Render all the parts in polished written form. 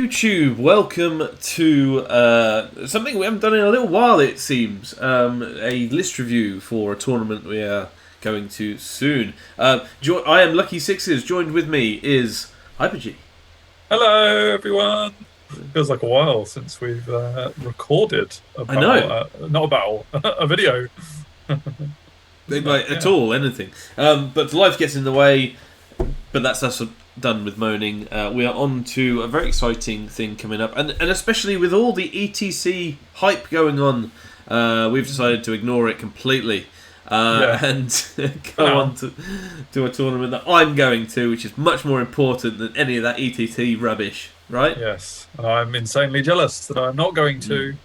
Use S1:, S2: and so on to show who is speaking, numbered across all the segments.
S1: YouTube, welcome to something we haven't done in a little while, it seems. A list review for a tournament we are going to soon. I am Lucky Sixes, joined with me is Hyperg.
S2: Hello everyone! Feels like a while since we've recorded a video.
S1: At all, anything. But life gets in the way, but that's us done with moaning. We are on to a very exciting thing coming up, and especially with all the ETC hype going on, we've decided to ignore it completely and go on to a tournament that I'm going to, which is much more important than any of that ETC rubbish, right?
S2: Yes, and I'm insanely jealous that I'm not going to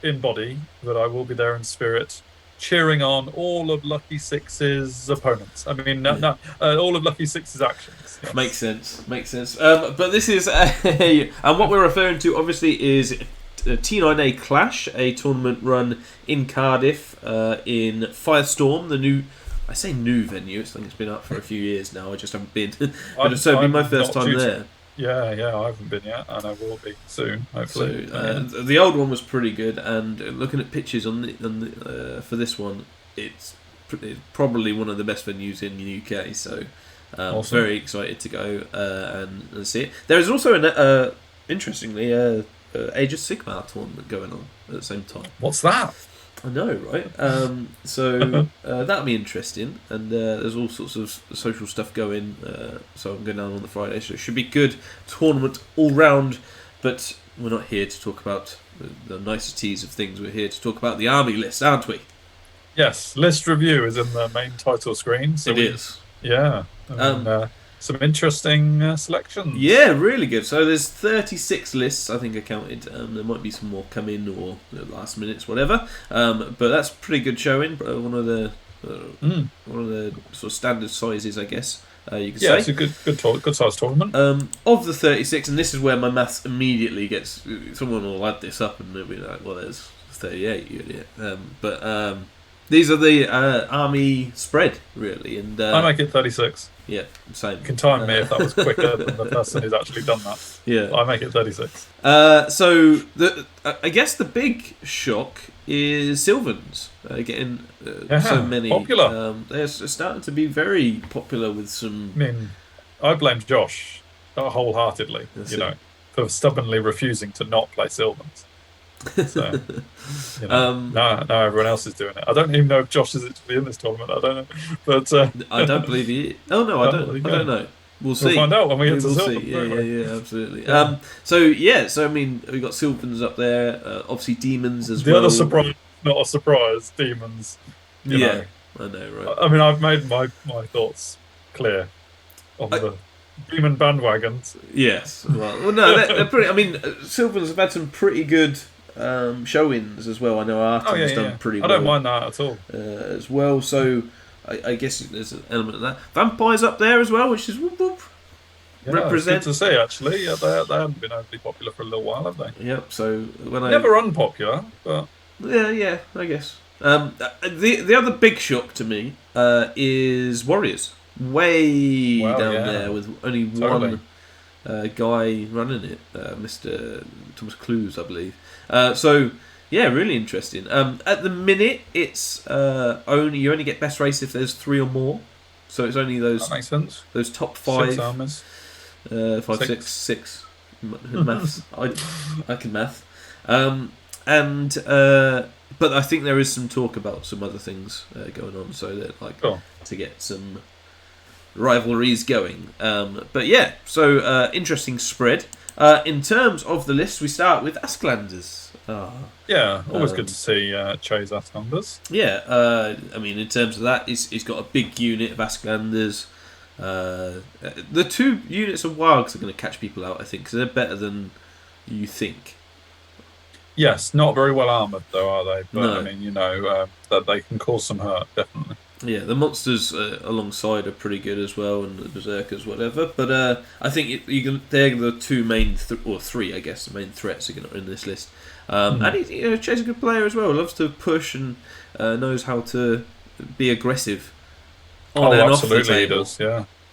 S2: in body, but I will be there in spirit, cheering on all of Lucky Six's opponents. I mean, all of Lucky Six's actions. Yes.
S1: Makes sense. But this is and what we're referring to, obviously, is T9A Clash, a tournament run in Cardiff in Firestorm, the new. I say new venue. I think it's been up for a few years now. I just haven't been. But it's certainly my first time there.
S2: Yeah, I haven't been yet, and I will be soon, hopefully.
S1: So the old one was pretty good, and looking at pictures on the for this one, it's probably one of the best venues in the UK. So
S2: awesome.
S1: Very excited to go and see it. There is also interestingly Age of Sigmar tournament going on at the same time.
S2: What's that?
S1: I know, right? So that'll be interesting, and there's all sorts of social stuff going. So I'm going down on the Friday, so it should be good tournament all round. But we're not here to talk about the niceties of things. We're here to talk about the army list, aren't we?
S2: Yes, list review is in the main title screen. So
S1: it is.
S2: Yeah. Some interesting selections.
S1: Yeah, really good. So there's 36 lists, I think I counted. There might be some more come in or last minutes, whatever. But that's pretty good showing. One of the sort of standard sizes, I guess. You could say.
S2: Yeah, it's a good size tournament.
S1: Of the 36, and this is where my maths immediately gets. Someone will add this up, and they'll be like, "Well, there's 38, you idiot." But these are the army spread, really, and
S2: I make it 36.
S1: Yeah, same.
S2: You can time me if that was quicker than the person who's actually done that.
S1: Yeah,
S2: I make it 36.
S1: So I guess the big shock is Sylvans getting so many
S2: popular.
S1: They're starting to be very popular with some.
S2: I mean, I blame Josh wholeheartedly, for stubbornly refusing to not play Sylvans. So, now everyone else is doing it. I don't even know if Josh is actually in this tournament. I don't know, but
S1: I don't believe he. Oh no, I don't know. We'll see.
S2: We'll find out when we get to
S1: Sylvan. Yeah, absolutely. Yeah. So I mean, we got Sylvans up there. Obviously, demons as well.
S2: The other surprise, not a surprise, demons. You know.
S1: I know, right?
S2: I mean, I've made my thoughts clear on the demon bandwagons.
S1: Yes. Well, no, they're pretty. I mean, Sylvans have had some pretty good show-ins as well. I know Artem's done pretty well.
S2: I don't mind that at all.
S1: As well, so I guess there's an element of that. Vampires up there as well, which is whoop whoop. Represent.
S2: It's good to see, actually. Yeah, they haven't been overly popular for a little while, have they?
S1: Yep. So
S2: never unpopular, but
S1: yeah, I guess. The other big shock to me is Warriors. Way down there with only one guy running it, Mr. Thomas Clues, I believe. So yeah, really interesting. At the minute, it's you only get best race if there's 3 or more. So it's only those.
S2: That makes sense.
S1: Those top 5.
S2: 6 armors.
S1: 5, 6. Maths. I can math. But I think there is some talk about some other things going on. So that to get some rivalries going. But yeah, so interesting spread. In terms of the list, we start with Outlanders.
S2: Yeah, always good to see Chase Outlanders.
S1: Yeah, I mean, in terms of that, he's got a big unit of Outlanders. The 2 units of Wargs are going to catch people out, I think, because they're better than you think.
S2: Yes, not very well armoured, though, are they? But
S1: no.
S2: I mean, that they can cause some hurt, definitely.
S1: Yeah, the monsters alongside are pretty good as well, and the berserkers, whatever. But I think they're the 2 main, or 3, I guess, the main threats are in this list. And Chase a good player as well. Loves to push and knows how to be aggressive on and off the table.
S2: Absolutely, he does.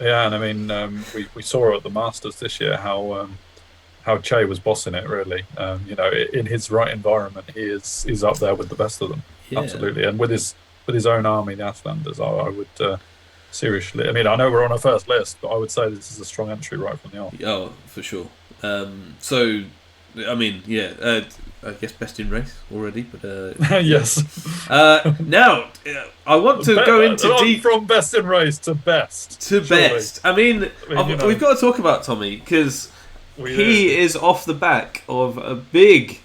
S2: Yeah, and I mean, we saw at the Masters this year how how Che was bossing it. Really, in his right environment, he's up there with the best of them.
S1: Yeah.
S2: Absolutely, and with his own army, the Outlanders, I would seriously. I mean, I know we're on our first list, but I would say this is a strong entry right from the off.
S1: Oh, for sure. So, I mean, yeah. I guess best in race already, but
S2: yes.
S1: Now I want to go into deep
S2: from best in race to best.
S1: To surely. Best. I mean we've got to talk about Tommy because he is off the back of a big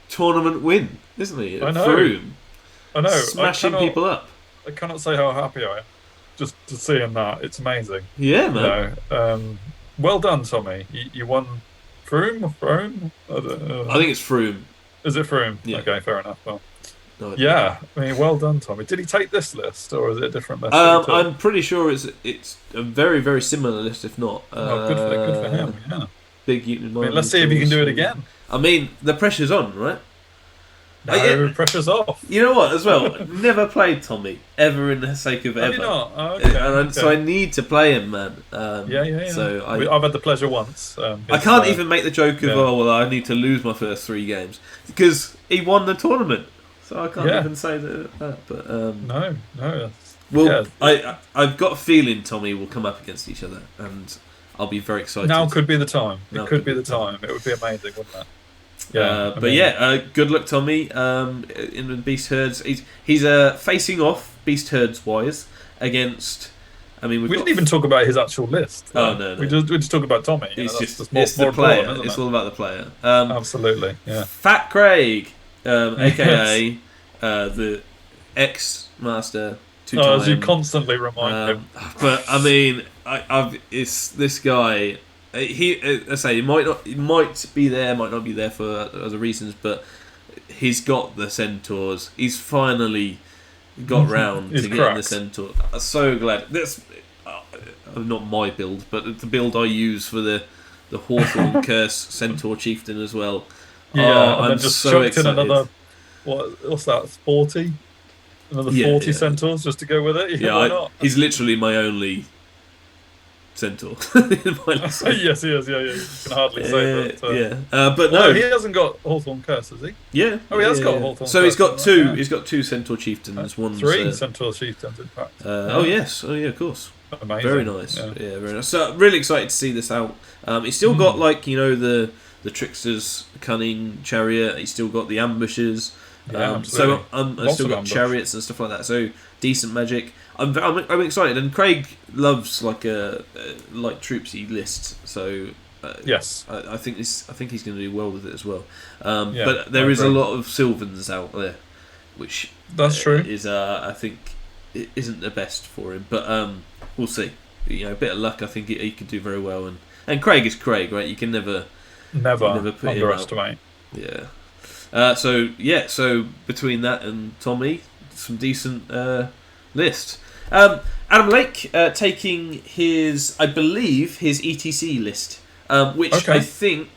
S1: tournament win, isn't he?
S2: I know.
S1: Froome.
S2: I know.
S1: Smashing people up.
S2: I cannot say how happy I am just to see him that. It's amazing.
S1: Yeah, man.
S2: Well done, Tommy. You won Froome?
S1: I think it's Froome.
S2: Is it Froome?
S1: Yeah.
S2: Okay, fair enough. Well,
S1: no,
S2: yeah. I mean, well done, Tommy. Did he take this list, or is it a different list?
S1: I'm pretty sure it's a very, very similar list, if not.
S2: Good for him. Yeah.
S1: Big unit.
S2: Let's see if he can do it again.
S1: I mean, the pressure's on, right?
S2: No, pressure's off.
S1: You know what? As well, never played Tommy ever in the sake of ever.
S2: Have you not? Oh, okay.
S1: So I need to play him, man.
S2: Yeah.
S1: So
S2: I've had the pleasure once.
S1: I can't even make the joke of I need to lose my first 3 games because he won the tournament. So I can't even say that. But
S2: no.
S1: Well, I've got a feeling Tommy will come up against each other, and I'll be very excited.
S2: Now could be the time. It could be the time. It would be amazing, wouldn't it?
S1: Yeah, good luck, Tommy. In the Beast Herds, he's facing off Beast Herds wise against. I mean, we didn't
S2: even talk about his actual list.
S1: No.
S2: We just talk about Tommy.
S1: It's the player. It's all about the player.
S2: Absolutely, yeah.
S1: Fat Craig, aka the ex-master.
S2: As you constantly remind him.
S1: But I mean, it's this guy. I say he might be there, might not be there for other reasons, but he's got the centaurs. He's finally got round to getting the centaur. I'm so glad. That's not my build, but the build I use for the Hawthorn Curse Centaur Chieftain as well.
S2: Yeah, I'm just so excited. In another, what's that? 40. Another 40 centaurs just to go with it. Why not?
S1: He's literally my only centaur in my list.
S2: Yes, he is. Yeah. You can hardly say that.
S1: But no,
S2: he hasn't got Hawthorn Curse, has he?
S1: Yeah.
S2: Oh, he has got Hawthorn Curse.
S1: So he's got two. Yeah. He's got 2 centaur chieftains.
S2: 3 centaur chieftains, in fact.
S1: Oh yes. Oh yeah. Of course.
S2: Amazing.
S1: Very nice. Yeah, very nice. So really excited to see this out. He's still got the trickster's cunning chariot. He's still got the ambushes. I've still got chariots and stuff like that. So decent magic. I'm excited, and Craig loves like troopsy lists. So
S2: yes,
S1: I think he's going to do well with it as well. But there is a lot of Sylvans out there, which
S2: that's true.
S1: Is I think it isn't the best for him, but we'll see. A bit of luck. I think he could do very well, and Craig is Craig, right? You can never put
S2: underestimate.
S1: Him out. So between that and Tommy, some decent list. Adam Lake taking I believe his ETC list, which I think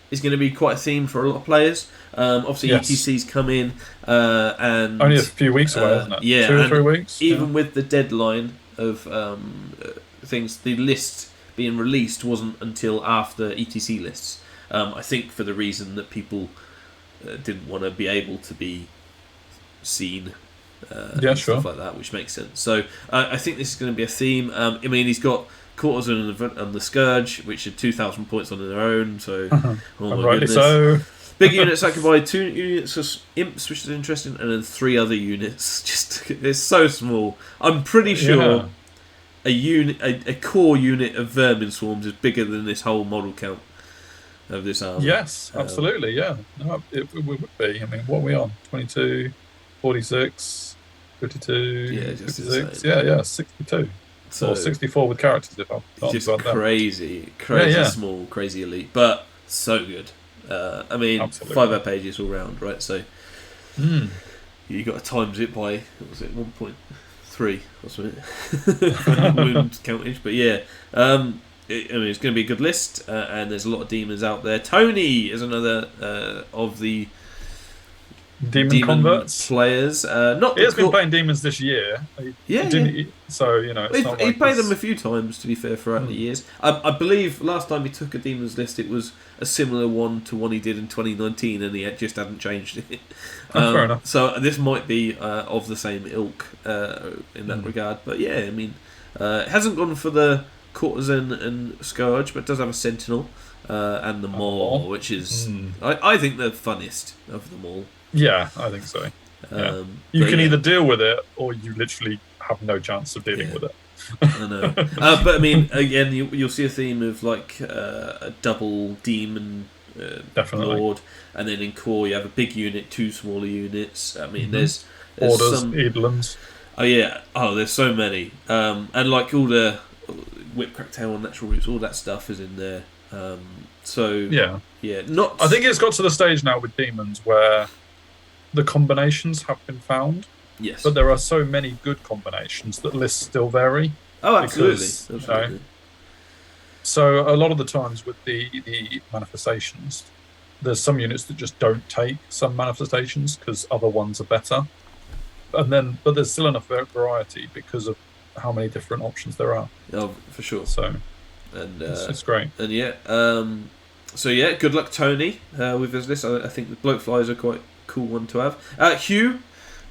S1: is going to be quite a theme for a lot of players. Obviously, ETC's come in and
S2: only a few weeks away, isn't it?
S1: Yeah,
S2: 2 or 3 weeks.
S1: Even with the deadline of things, the list being released wasn't until after ETC lists. I think for the reason that people didn't want to be able to be seen. Stuff like that, which makes sense. So I think this is going to be a theme. I mean, he's got Courtesan and the Scourge, which are 2,000 points on their own. So, oh my goodness.
S2: So.
S1: Big units that can buy 2 units of imps, which is interesting, and then 3 other units. It's so small. I'm pretty sure a core unit of Vermin swarms is bigger than this whole model count of this army.
S2: Yes, absolutely. Yeah, no, it would be. I mean, what are we on? 22, 46. 52, 56, 62. Or 64 with characters, if I'm not
S1: just
S2: about
S1: crazy small, crazy elite, but so good. I mean, absolutely. 5 pages all round, right? So you got to times it by, what was it, 1.3 or something? Wound countage, but yeah. I mean, it's going to be a good list, and there's a lot of demons out there. Tony is another of the
S2: Demon converts
S1: players. Not
S2: he has been playing demons this year. So it's not
S1: he
S2: like
S1: played them a few times, to be fair, throughout the years. I believe last time he took a demons list, it was a similar one to one he did in 2019, and he just hadn't changed it.
S2: Fair enough.
S1: So this might be of the same ilk in that regard. But yeah, I mean, it hasn't gone for the courtesan and scourge, but does have a sentinel and the maul, which is I think the funnest of them all.
S2: Yeah, I think so. Yeah. You can either deal with it, or you literally have no chance of dealing with it.
S1: I know. But I mean, again, you'll see a theme of like a double demon lord, and then in core you have a big unit, two smaller units. I mean, there's
S2: orders,
S1: some
S2: eidolons.
S1: Oh yeah, there's so many, and like all the whip, crack, tail, natural roots, all that stuff is in there. Not.
S2: I think it's got to the stage now with demons where the combinations have been found.
S1: Yes.
S2: But there are so many good combinations that lists still vary.
S1: Oh, absolutely. Absolutely.
S2: So a lot of the times with the manifestations, there's some units that just don't take some manifestations because other ones are better. But there's still enough variety because of how many different options there are.
S1: Oh, for sure.
S2: So,
S1: and
S2: it's great.
S1: And good luck, Tony, with his list. I think the bloke flies are quite cool one to have. Hugh,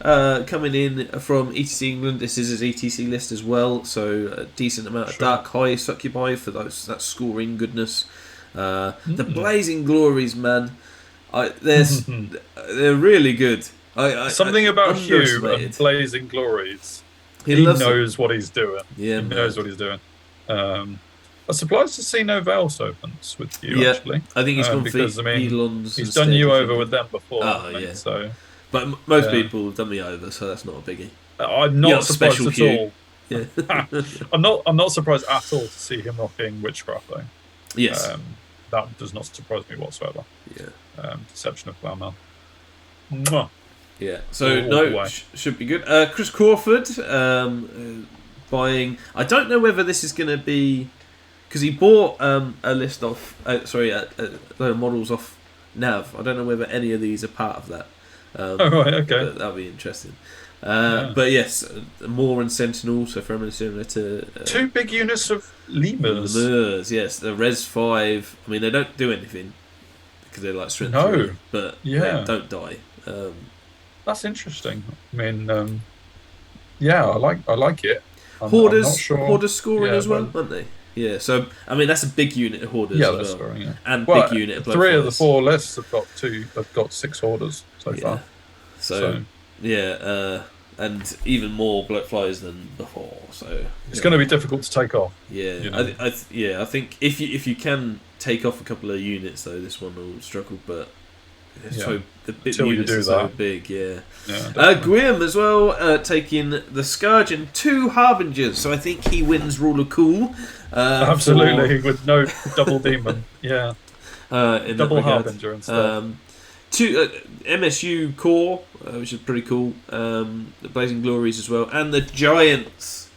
S1: coming in from ETC England. This is his ETC list as well, so a decent amount of dark high succubi for that scoring goodness. The blazing glories, man, they're really good.
S2: Something about Hugh and blazing glories. He knows what he's doing. Yeah, he knows what he's doing. I'm surprised to see no Veil Serpents with you, actually.
S1: I think he's gone
S2: because,
S1: for Eidolons.
S2: He's done you over with them before. So.
S1: But most people have done me over, so that's not a biggie.
S2: I'm not surprised at all.
S1: Yeah.
S2: I'm not surprised at all to see him rocking Witchcraft, though.
S1: Yes.
S2: That does not surprise me whatsoever.
S1: Yeah.
S2: Deception of Glamour. Mwah.
S1: Yeah, so should be good. Chris Crawford buying. I don't know whether this is going to be because he bought a list off. A load of models off Nav. I don't know whether any of these are part of that.
S2: Right, okay.
S1: That'll be interesting. But yes, Moor and Sentinel. So very similar to
S2: two big units of lemurs.
S1: Lemurs, yes. The Res 5. I mean, they don't do anything because they're like strength 3, but they don't die.
S2: That's interesting. I mean, I like it.
S1: Hoarders scoring as well, aren't they? Yeah, so I mean that's a big unit of Hoarders as well.
S2: Scoring,
S1: and big unit of
S2: 3 of the 4 lists have got 6 Hoarders so far.
S1: So and even more Bloatflies than before. So
S2: it's going to be difficult to take off.
S1: Yeah, I think if you can take off a couple of units though, this one will struggle, but. So the units are so big, Gwym as well, taking the Scourge and 2 Harbingers, so I think he wins Rule of Cool.
S2: Absolutely, with no double demon, double Harbinger and stuff.
S1: 2 MSU Core, which is pretty cool. The Blazing Glories as well, and the Giants.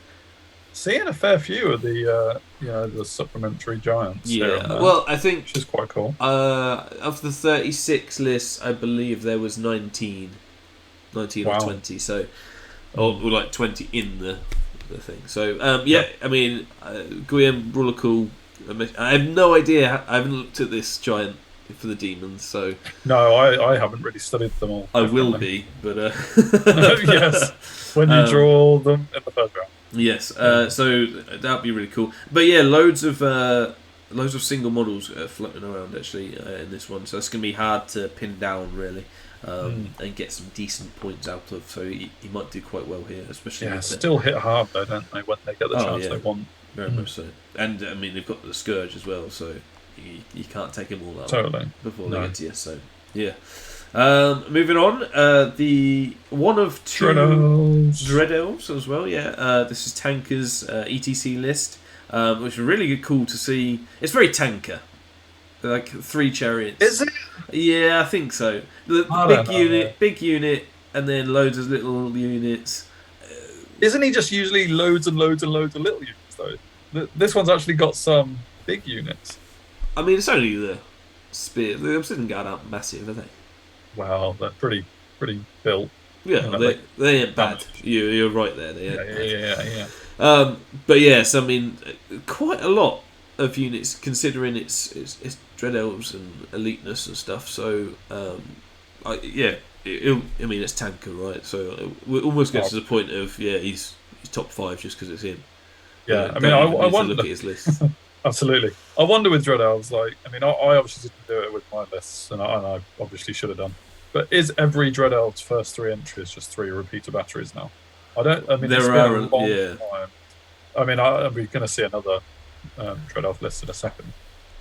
S2: Seeing a fair few of the supplementary giants.
S1: Well, I think
S2: which is quite cool.
S1: Of the 36 lists, I believe there was 19 or 20. So, or like 20 in the thing. So, I mean, Gwyn, Rule of Cool. I have no idea. I haven't looked at this giant for the demons. So
S2: no, I haven't really studied them all.
S1: I will be, but
S2: yes, when you draw them in the first round.
S1: Yes, so that'd be really cool. But yeah, loads of single models floating around actually in this one, so it's going to be hard to pin down really, and get some decent points out of. So he might do quite well here, especially.
S2: Still hit hard though, don't they? When they get the chance they want.
S1: Very much so. And I mean they've got the Scourge as well, so you can't take them all out before they get to you. So yeah. Moving on, the one of 2 Dread Elves as well. This is Tanker's ETC list, which is really cool to see. It's very Tanker, like 3 chariots.
S2: Is it?
S1: Yeah, I think so. Big unit, and then loads of little units.
S2: Isn't he just usually loads and loads and loads of little units though? This one's actually got some big units.
S1: I mean, it's only the spear. The Obsidian Guard aren't massive, are they?
S2: Well, they're pretty pretty built.
S1: Yeah, they ain't bad. You're right there. They ain't
S2: Yeah.
S1: But yes, I mean, quite a lot of units considering it's Dread Elves and eliteness and stuff. So I mean, it's Tanker, right? So it almost gets to the point of he's top 5 just because it's him.
S2: Yeah, I mean, I wonder.
S1: Look at his list.
S2: Absolutely, I wonder with Dread Elves. Like, I mean, I obviously didn't do it with my lists, and I obviously should have done. But is every Dread Elf's first 3 entries just 3 repeater batteries now? I mean,
S1: there
S2: it's
S1: are
S2: been a long time. I mean, we're going to see another Dread Elf list in a second,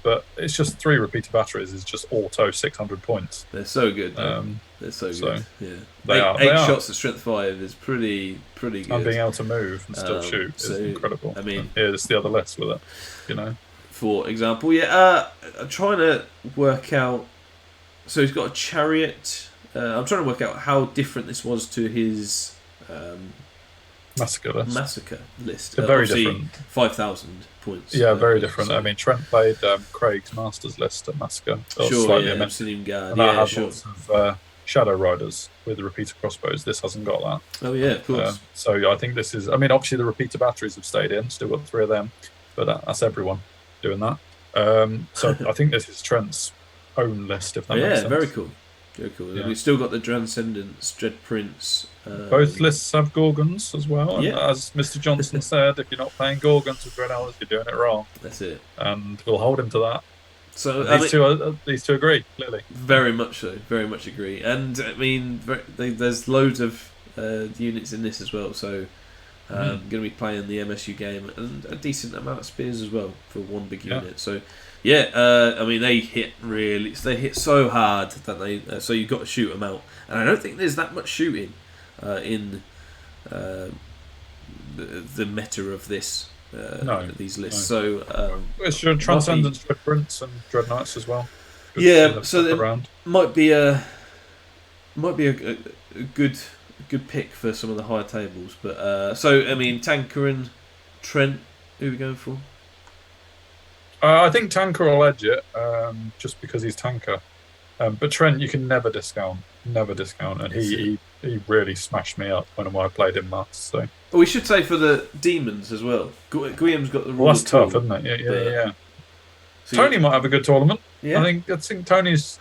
S2: but it's just 3 repeater batteries is just auto 600 points.
S1: They're so good. They're so good. Yeah,
S2: they
S1: eight shots at strength 5 is pretty good.
S2: And being able to move and still shoot is incredible.
S1: I mean,
S2: here's the other list with it.
S1: For example, I'm trying to work out. So he's got a chariot. I'm trying to work out how different this was to his
S2: Massacre
S1: list.
S2: They're very different.
S1: 5,000 points.
S2: Yeah, very different. So. I mean, Trent played Craig's Masters list at Massacre.
S1: Sure, Obsidian Guard.
S2: And that has lots of Shadow Riders with the repeater crossbows. This hasn't got that.
S1: Oh yeah, of course.
S2: So I think this is. I mean, obviously the repeater batteries have stayed in. Still got 3 of them, but that's everyone doing that. So I think this is Trent's own list. If that makes sense.
S1: Very cool. Very cool. Yeah. We've still got the Transcendence, Dread Prince.
S2: Both lists have Gorgons as well. And as Mr. Johnson said, if you're not playing Gorgons with Dread Elves, you're doing it wrong.
S1: That's it.
S2: And we'll hold him to that.
S1: So
S2: these two agree, clearly.
S1: Very much so. Very much agree. And I mean, there's loads of units in this as well. So going to be playing the MSU game and a decent amount of spears as well for one big unit. So. Yeah, I mean they hit so hard that so you've got to shoot them out, and I don't think there's that much shooting in the meta of these lists.
S2: No.
S1: So
S2: it's your Transcendence, Dread Prince, and Dread Knights as well.
S1: So there might be a good pick for some of the higher tables, but so I mean Tanker and Trent, who are we going for?
S2: I think Tanker will edge it, just because he's Tanker. But Trent, you can never discount, and he really smashed me up when I played him last. So
S1: we should say for the demons as well. Guillem's got the rule.
S2: Well, that's tough, isn't it? Yeah. So Tony might have a good tournament. Yeah. I think Tony's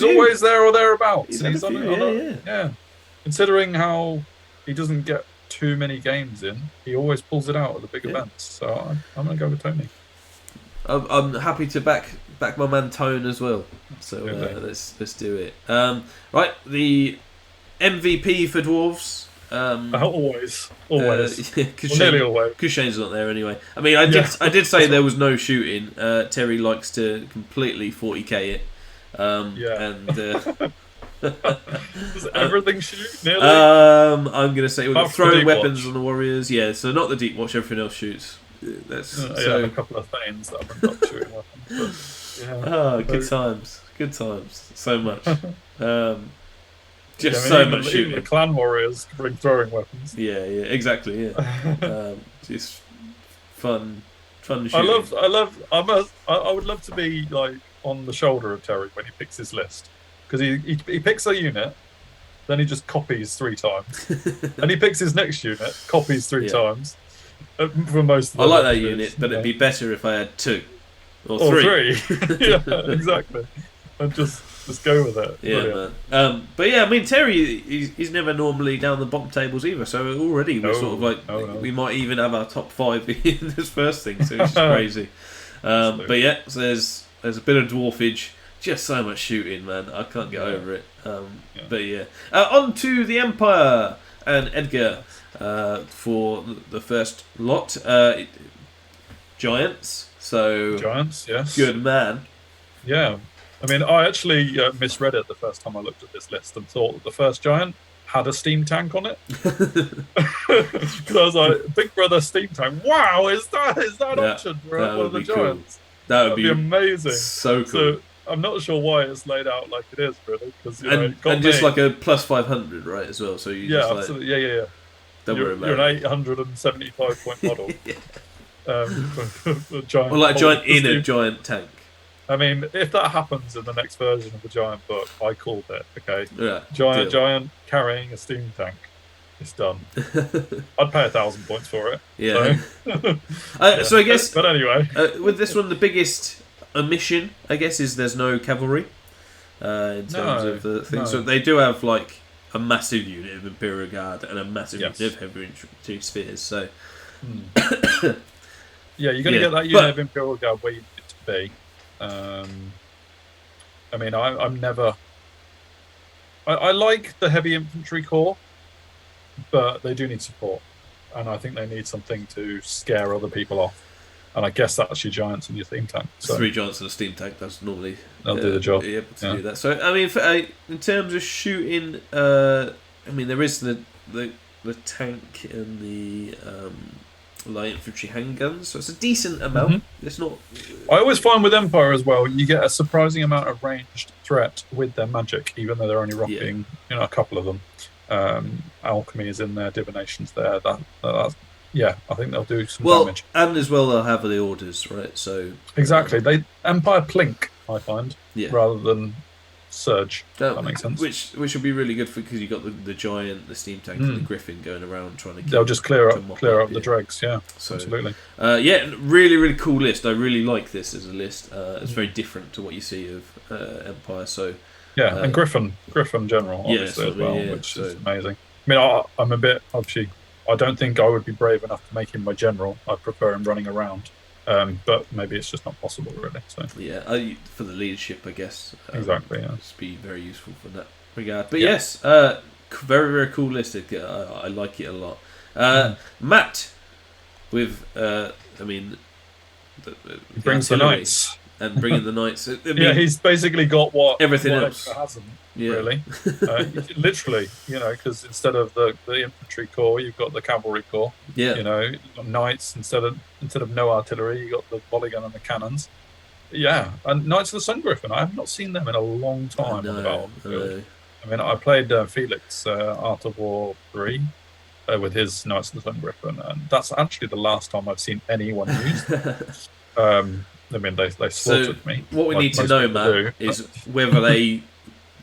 S2: always there or thereabouts. He's on it. Considering how he doesn't get too many games in, he always pulls it out at the big events. So I'm going to go with Tony.
S1: I'm happy to back my man Tone as well. So let's do it. Right, the MVP for Dwarves.
S2: Always.
S1: Nearly always. Cushaine's not there anyway. I mean, I did say there was no shooting. Terry likes to completely 40k it. And
S2: does everything shoot? Nearly.
S1: I'm going to say we've got throwing weapons on the warriors. Yeah, so not the deep watch. Everything else shoots.
S2: A couple of things that I've got shooting weapons.
S1: Good times. So much.
S2: So much shooting. Even the clan warriors bring throwing weapons.
S1: Yeah, exactly. Yeah, just fun shooting.
S2: I would love to be like on the shoulder of Terry when he picks his list, because he picks a unit, then he just copies 3 times, and he picks his next unit, copies 3 times. For most of
S1: I like that unit, but it'd be better if I had 2 or 3.
S2: Yeah, exactly. And just go with it.
S1: Yeah, man. But yeah, I mean Terry, he's never normally down the bottom tables either. So already we're sort of like we might even have our top 5 in this first thing. So it's just crazy. But yeah, so there's a bit of dwarfage, just so much shooting, man. I can't get over it. But yeah, on to the Empire and Edgar. For the first lot, Giants. So
S2: Giants, yes.
S1: Good man.
S2: Yeah, I mean, I actually misread it the first time I looked at this list and thought that the first Giant had a steam tank on it. Because I was like, Big Brother steam tank. Wow, is that option for one of the Giants?
S1: Cool. That'd be
S2: amazing.
S1: So cool.
S2: So, I'm not sure why it's laid out like it is, really, because
S1: and just like a plus 500, right, as well. So you
S2: absolutely, yeah. You're an 875 point model.
S1: Giant in a giant tank.
S2: I mean, if that happens in the next version of the Giant book, I called it. Okay,
S1: Yeah,
S2: giant carrying a steam tank. It's done. I'd pay 1,000 points for it.
S1: Yeah.
S2: So,
S1: so I guess.
S2: But anyway,
S1: with this one, the biggest omission, I guess, is there's no cavalry in terms of the thing.
S2: No.
S1: So they do have like a massive unit of Imperial Guard and a massive
S2: Yes.
S1: unit of heavy infantry spheres. So.
S2: Yeah, you're going to get that unit of Imperial Guard where you need it to be. I mean, I'm never. I like the heavy infantry corps, but they do need support, and I think they need something to scare other people off. And I guess that's your giants and your steam tank. So
S1: 3 giants and a steam tank. That's normally
S2: they'll do the job.
S1: Able to do that. So I mean, in terms of shooting, I mean there is the tank and the light infantry handguns, so it's a decent amount. It's not.
S2: I always find with Empire as well, you get a surprising amount of ranged threat with their magic, even though they're only rocking, a couple of them. Alchemy is in there, divination's there. That's I think they'll do some damage.
S1: And as well, they'll have the orders, right? So
S2: exactly, they Empire plink, I find, rather than surge. That makes sense.
S1: Which will be really good because you got the giant, the steam tank, and the griffin going around trying to.
S2: They'll just clear up the dregs. Yeah, so, absolutely.
S1: Really, really cool list. I really like this as a list. It's very different to what you see of Empire. So
S2: and Griffin general, obviously as well, which is amazing. I mean, I'm a bit obviously. I don't think I would be brave enough to make him my general. I'd prefer him running around. But maybe it's just not possible, really. So
S1: for the leadership, I guess.
S2: Exactly. Yeah,
S1: it's be very useful for that regard. But yes, very very cool list. I like it a lot. Matt, with I mean,
S2: he brings the knights
S1: and bringing the knights. I
S2: mean, he's basically got what
S1: everything else
S2: hasn't. Really, literally, because instead of the infantry corps, you've got the cavalry corps. Knights instead of no artillery, you got the volley gun and the cannons. Yeah, and Knights of the Sun Griffin. I have not seen them in a long time on the battlefield. I mean, I played Felix Art of War 3 with his Knights of the Sun Griffin, and that's actually the last time I've seen anyone use them. I mean, they slaughtered me.
S1: What we need to know, Matt, is whether they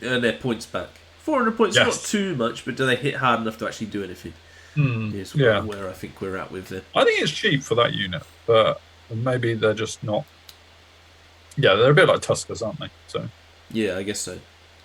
S1: earn their points back. 400 points is not too much, but do they hit hard enough to actually do anything? Is where I think we're at with it.
S2: I think it's cheap for that unit, but maybe they're just not. Yeah, they're a bit like Tuskers, aren't they? So.
S1: Yeah, I guess so.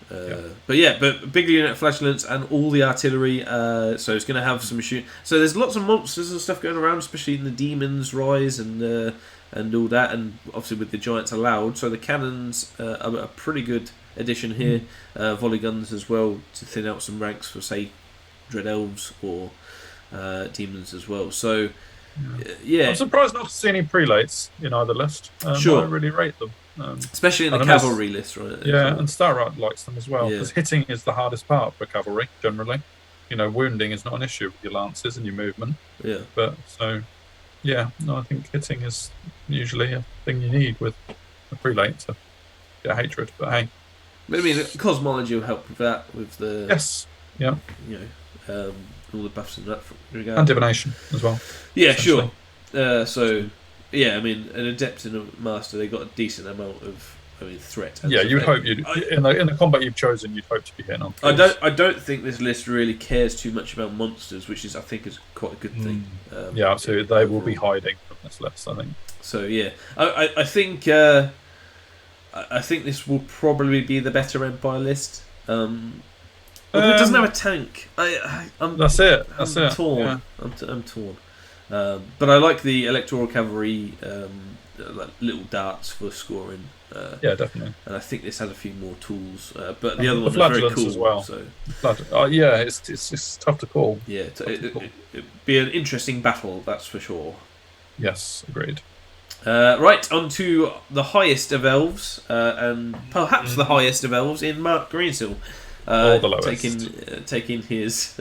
S1: But big unit of flatulence and all the artillery. So it's going to have some shooting. So there's lots of monsters and stuff going around, especially in the demons rise and all that, and obviously with the giants allowed. So the cannons are a pretty good addition here. Volley guns as well to thin out some ranks for say dread elves or demons as well. So I'm surprised
S2: not to see any prelates in either list. I really rate them.
S1: Especially in the cavalry list, right?
S2: And Starlight likes them as well, because hitting is the hardest part for cavalry, generally. Wounding is not an issue with your lances and your movement. But I think hitting is usually a thing you need with a prelate to get hatred. But hey.
S1: But I mean, cosmology will help with that, with the...
S2: Yes, yeah.
S1: All the buffs in that regard.
S2: And divination as well.
S1: Yeah, sure. I mean, an adept and a master, they got a decent amount of threat.
S2: You'd hope you'd in the combat you've chosen, you'd hope to be hitting on.
S1: I don't think this list really cares too much about monsters, which I think is quite a good thing.
S2: So they will be hiding from this list, I think.
S1: So I think I think this will probably be the better Empire list. It doesn't have a tank.
S2: That's it.
S1: I'm torn. Yeah. I'm torn. But I like the electoral cavalry, like little darts for scoring.
S2: Definitely.
S1: And I think this has a few more tools. But the other ones are very cool
S2: as well.
S1: So.
S2: It's tough to call.
S1: Yeah, it'd be an interesting battle, that's for sure.
S2: Yes, agreed.
S1: Right, on to the highest of elves, and perhaps the highest of elves in Mark Greensill.
S2: Or the lowest.
S1: Taking his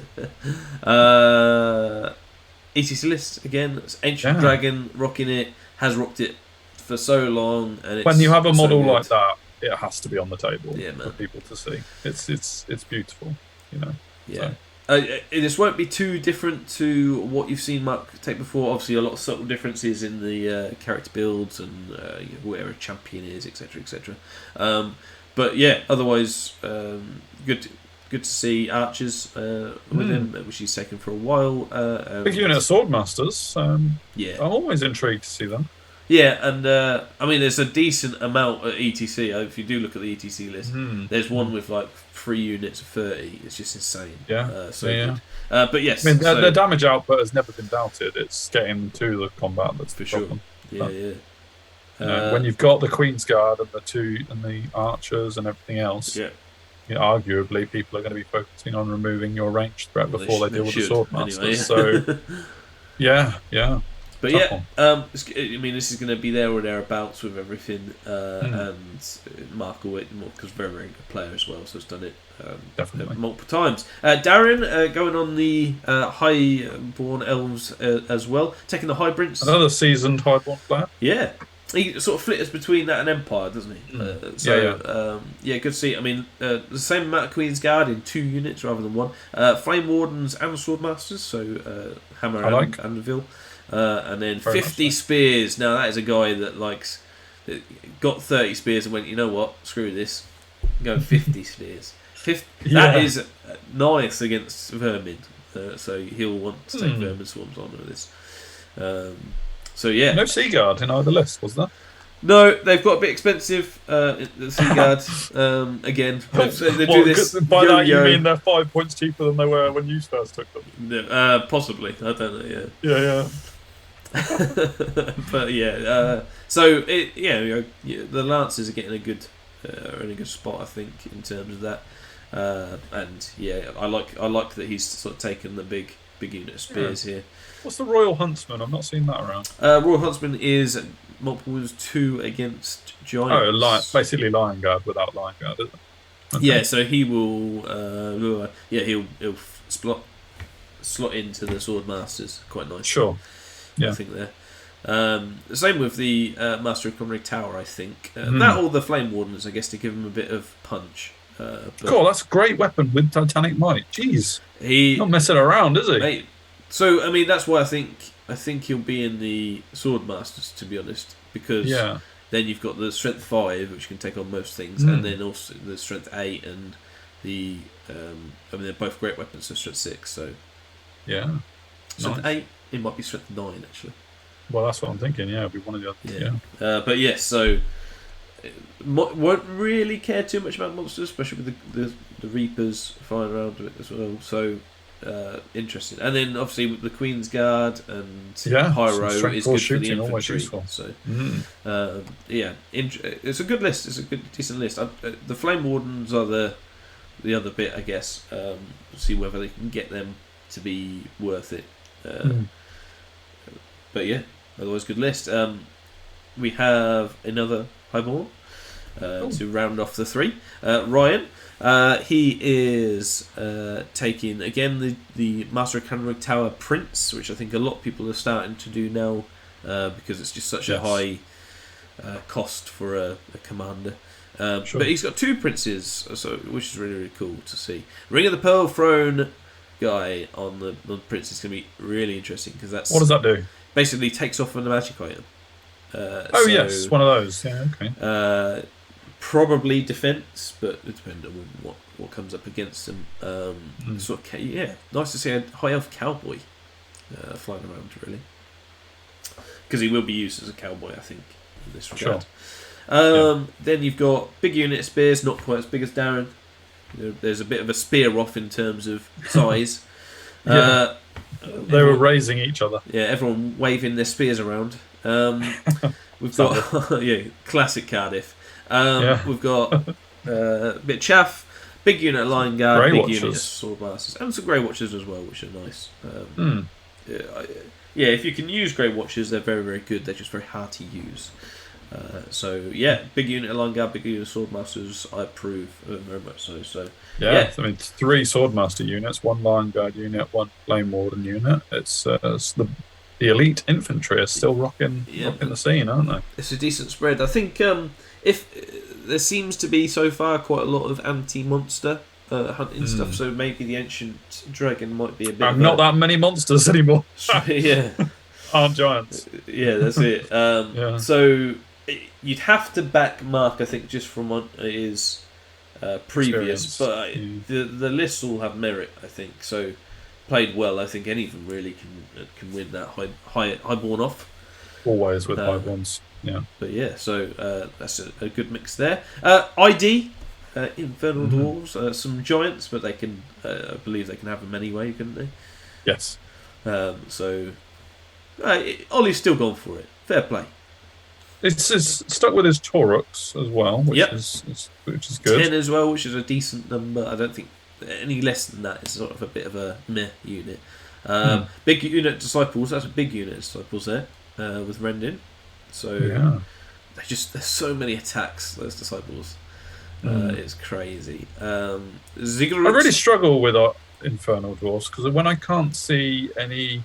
S1: ETC list again. It's Ancient Dragon rocking it, has rocked it for so long, and it's
S2: when you have a model like that, it has to be on the table
S1: for
S2: people to see. It's beautiful,
S1: Yeah. This won't be too different to what you've seen Mark take before. Obviously, a lot of subtle differences in the character builds and where a champion is, etc., etc. But yeah, otherwise, good to see archers with him, which he's taken for a while.
S2: Big unit of swordmasters.
S1: Yeah,
S2: I'm always intrigued to see them.
S1: Yeah, and I mean, there's a decent amount at ETC. If you do look at the ETC list, there's one with like 3 units of 30. It's just insane.
S2: Yeah,
S1: good. But yes,
S2: I mean, their damage output has never been doubted. It's getting to the combat that's
S1: for
S2: the
S1: sure.
S2: problem.
S1: Yeah.
S2: When you've got the Queen's Guard and the archers and everything else, arguably people are going to be focusing on removing your ranged threat before they deal with the swordmasters. Anyway. So, yeah.
S1: But I mean, this is going to be there or thereabouts with everything, and Mark will because very, very good player as well, so he's done it
S2: definitely
S1: multiple times. Darren going on the Highborn Elves as well, taking the Hybrids.
S2: Another seasoned Highborn player.
S1: Yeah. He sort of flitters between that and Empire, doesn't he? Good to see. I mean, the same amount of Queen's Guard in 2 units rather than 1. Flame Wardens and Swordmasters, so Hammer and Anvil. And then very 50 spears. Now that is a guy that got 30 spears and went, you know what, screw this, go 50 spears. That is nice against Vermin, so he'll want to take Vermin Swarms on with this. So yeah,
S2: no Sea Guard in either list, was there?
S1: No, they've got a bit expensive. The Sea Guard again. They do this.
S2: By that you mean they're 5 points cheaper than they were when you first took them?
S1: Possibly, I don't know.
S2: Yeah.
S1: But so the Lancers are getting in a good spot, I think, in terms of that. And yeah, I like that he's sort of taken the big unit of spears here.
S2: What's the Royal Huntsman? I've not seen that around.
S1: Royal Huntsman is multiple wounds 2 against giants.
S2: Basically Lion Guard without Lion Guard, isn't it? Okay.
S1: Yeah, so he will. He'll slot into the Swordmasters quite nicely.
S2: Sure. Yeah.
S1: I think there. Same with the Master of Conrig Tower, I think. That or the Flame Wardens, I guess, to give him a bit of punch.
S2: Cool, that's a great weapon with Titanic Might. Jeez, he's not messing around, is he?
S1: Mate, so I mean, that's why I think he'll be in the Swordmasters, to be honest, because then you've got the Strength 5, which can take on most things, and then also the Strength 8 and the. I mean, they're both great weapons, so Strength 6. So Strength 8. It might be Strength 9, actually.
S2: Well, that's what I'm thinking. Yeah, it'll be one of the others. Yeah.
S1: But yes, so won't really care too much about monsters, especially with the Reapers flying around a bit as well. So interesting. And then obviously with the Queen's Guard and Pyro is good for the infantry. So it's a good list. It's a good decent list. The Flame Wardens are the other bit, I guess. See whether they can get them to be worth it. But yeah, otherwise good list. We have another Highborn to round off the 3. Ryan, he is taking again the Master of Conrig Tower Prince, which I think a lot of people are starting to do now because it's just such a high cost for a commander. But he's got 2 princes, which is really, really cool to see. Ring of the Pearl Throne guy on the prince is going to be really interesting because that's
S2: what does that do?
S1: Basically takes off on the magic item.
S2: Yes, one of those. Yeah, okay.
S1: Probably defense, but it depends on what comes up against them. Nice to see a high elf cowboy flying around, really, because he will be used as a cowboy, I think, in this regard. Then you've got big unit spears, not quite as big as Darren. There's a bit of a spear off in terms of size.
S2: They were raising each other.
S1: Yeah, everyone waving their spears around. We've got classic Cardiff. We've got a bit of chaff, big unit of Lion Guard, big unit of Swordmasters, and some Grey Watchers as well, which are nice. If you can use Grey Watchers, they're very, very good. They're just very hard to use. Big unit of Lion Guard, big unit of Swordmasters, I approve very much so.
S2: I mean, 3 Swordmaster units, 1 Lion Guard unit, 1 Flame Warden unit. It's the elite infantry are still rocking the scene, aren't they? It's
S1: a decent spread. I think if there seems to be so far quite a lot of anti-monster hunting stuff. So maybe the ancient dragon might be a bit.
S2: Not that many monsters anymore.
S1: Yeah,
S2: aren't giants.
S1: Yeah, that's it. So you'd have to back Mark, I think, just from what is previous, but the lists all have merit, I think. So played well, I think any of them really can win that highborn off.
S2: Always with highborns. Yeah.
S1: But yeah, so that's a good mix there. ID. Infernal Dwarves, some giants, but they can. I believe they can have them anyway, couldn't they?
S2: Yes.
S1: So Ollie's still gone for it. Fair play.
S2: It's stuck with his Tauruks as well, which is good.
S1: 10 as well, which is a decent number. I don't think any less than that is sort of a bit of a meh unit. Big unit disciples. That's a big unit disciples there with Rendin. So they're so many attacks. Those disciples. It's crazy.
S2: I really struggle with Infernal Dwarves because when I can't see any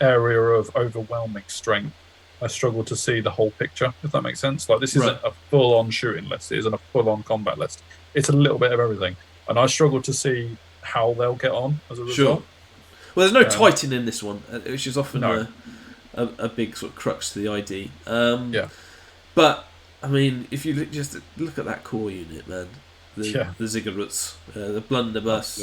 S2: area of overwhelming strength, I struggle to see the whole picture, if that makes sense. Like, this isn't a full-on shooting list. It isn't a full-on combat list. It's a little bit of everything. And I struggle to see how they'll get on as a result.
S1: Sure. Well, there's no Titan in this one, which is often a big sort of crux to the ID. But I mean, if you just look at that core unit, man, the ziggurats, the blunderbuss,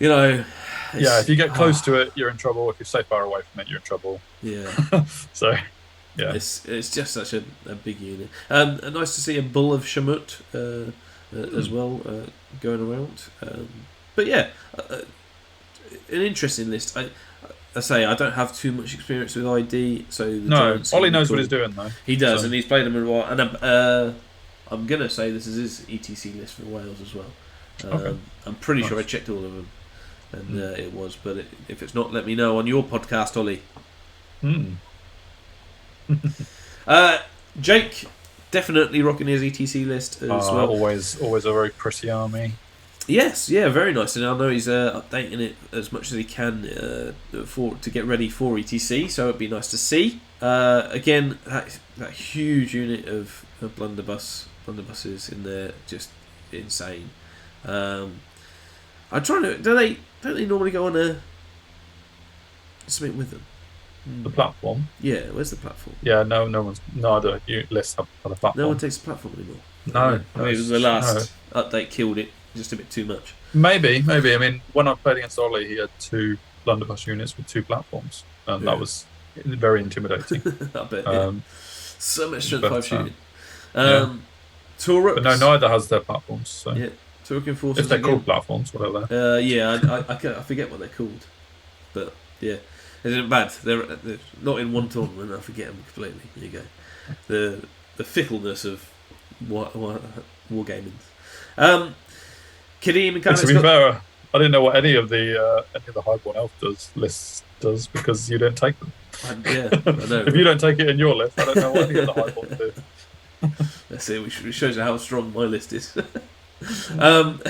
S1: you know,
S2: if you get close to it, you're in trouble. If you stay far away from it, you're in trouble.
S1: Yeah.
S2: So,
S1: it's just such a big unit. Nice to see a bull of Shamut as well going around. But yeah, an interesting list. I say I don't have too much experience with ID, so
S2: Ollie knows what he's doing though.
S1: He does, and he's played them in a while. And I'm gonna say this is his ETC list for Wales as well. I'm pretty sure I checked all of them, and it was. But if it's not, let me know on your podcast, Ollie. Jake definitely rocking his ETC list as well.
S2: Always a very pretty army.
S1: Yes, very nice, and I know he's updating it as much as he can to get ready for ETC. So it'd be nice to see. Again, that huge unit of blunderbusses in there, just insane. I'm trying to. Don't they normally go on something with them?
S2: The platform.
S1: Yeah, where's the platform?
S2: Yeah, no other lists have a platform.
S1: No one takes the platform anymore.
S2: No,
S1: maybe the last update killed it. Just a bit too much.
S2: Maybe. I mean, when I played against Ollie, he had 2 blunderbuss units with 2 platforms, and that was very intimidating.
S1: I bet. So much strength 5 shooting.
S2: Tauruks. But no, neither has their platforms. So.
S1: Yeah, Taurukan forces.
S2: If they're called platforms, whatever.
S1: I forget what they're called, but yeah, isn't bad. They're not in one tournament. I forget them completely. There you go. The fickleness of wargaming. Kadeem and
S2: to be fair, I didn't know what any of the highborn elf lists does because you didn't take them.
S1: I know.
S2: If you don't take it in your list, I don't know what any of the highborn do.
S1: That's it. Which shows you how strong my list is. Then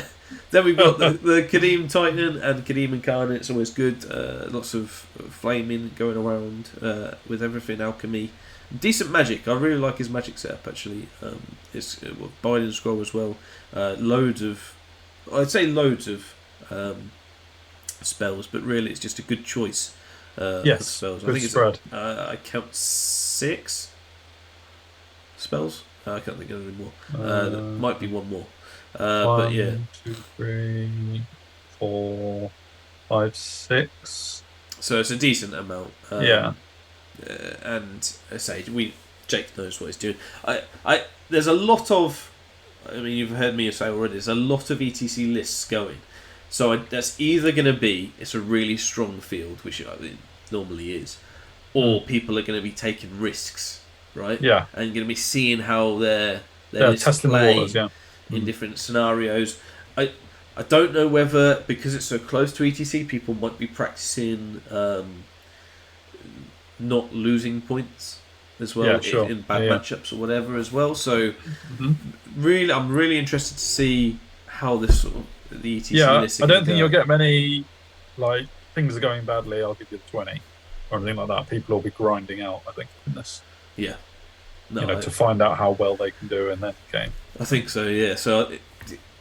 S1: we've got the Kadeem Titan and Kadeem Incarnate. It's always good. Lots of flaming going around with everything alchemy. Decent magic. I really like his magic setup actually. It's Binding Scroll as well. Loads of spells, but really it's just a good choice of spells. I think
S2: spread.
S1: I count 6 spells. I can't think of any more. There might be one more. But yeah.
S2: 1, 2, 3, 4, 5, 6.
S1: So it's a decent amount. And I say Jake knows what he's doing. There's a lot of. I mean, you've heard me say already. There's a lot of ETC lists going, so that's either going to be it's a really strong field, which it normally is, or people are going to be taking risks, right?
S2: Yeah,
S1: and going to be seeing how their lists play in different scenarios. I don't know whether because it's so close to ETC, people might be practicing not losing points as well in bad matchups or whatever as well. So really, I'm really interested to see how this sort of the ETC list.
S2: I don't think you'll get many like things are going badly. I'll give you 20 or anything like that. People will be grinding out. I think in this. Yeah. No, to find out how well they can do in that game.
S1: I think so. Yeah. So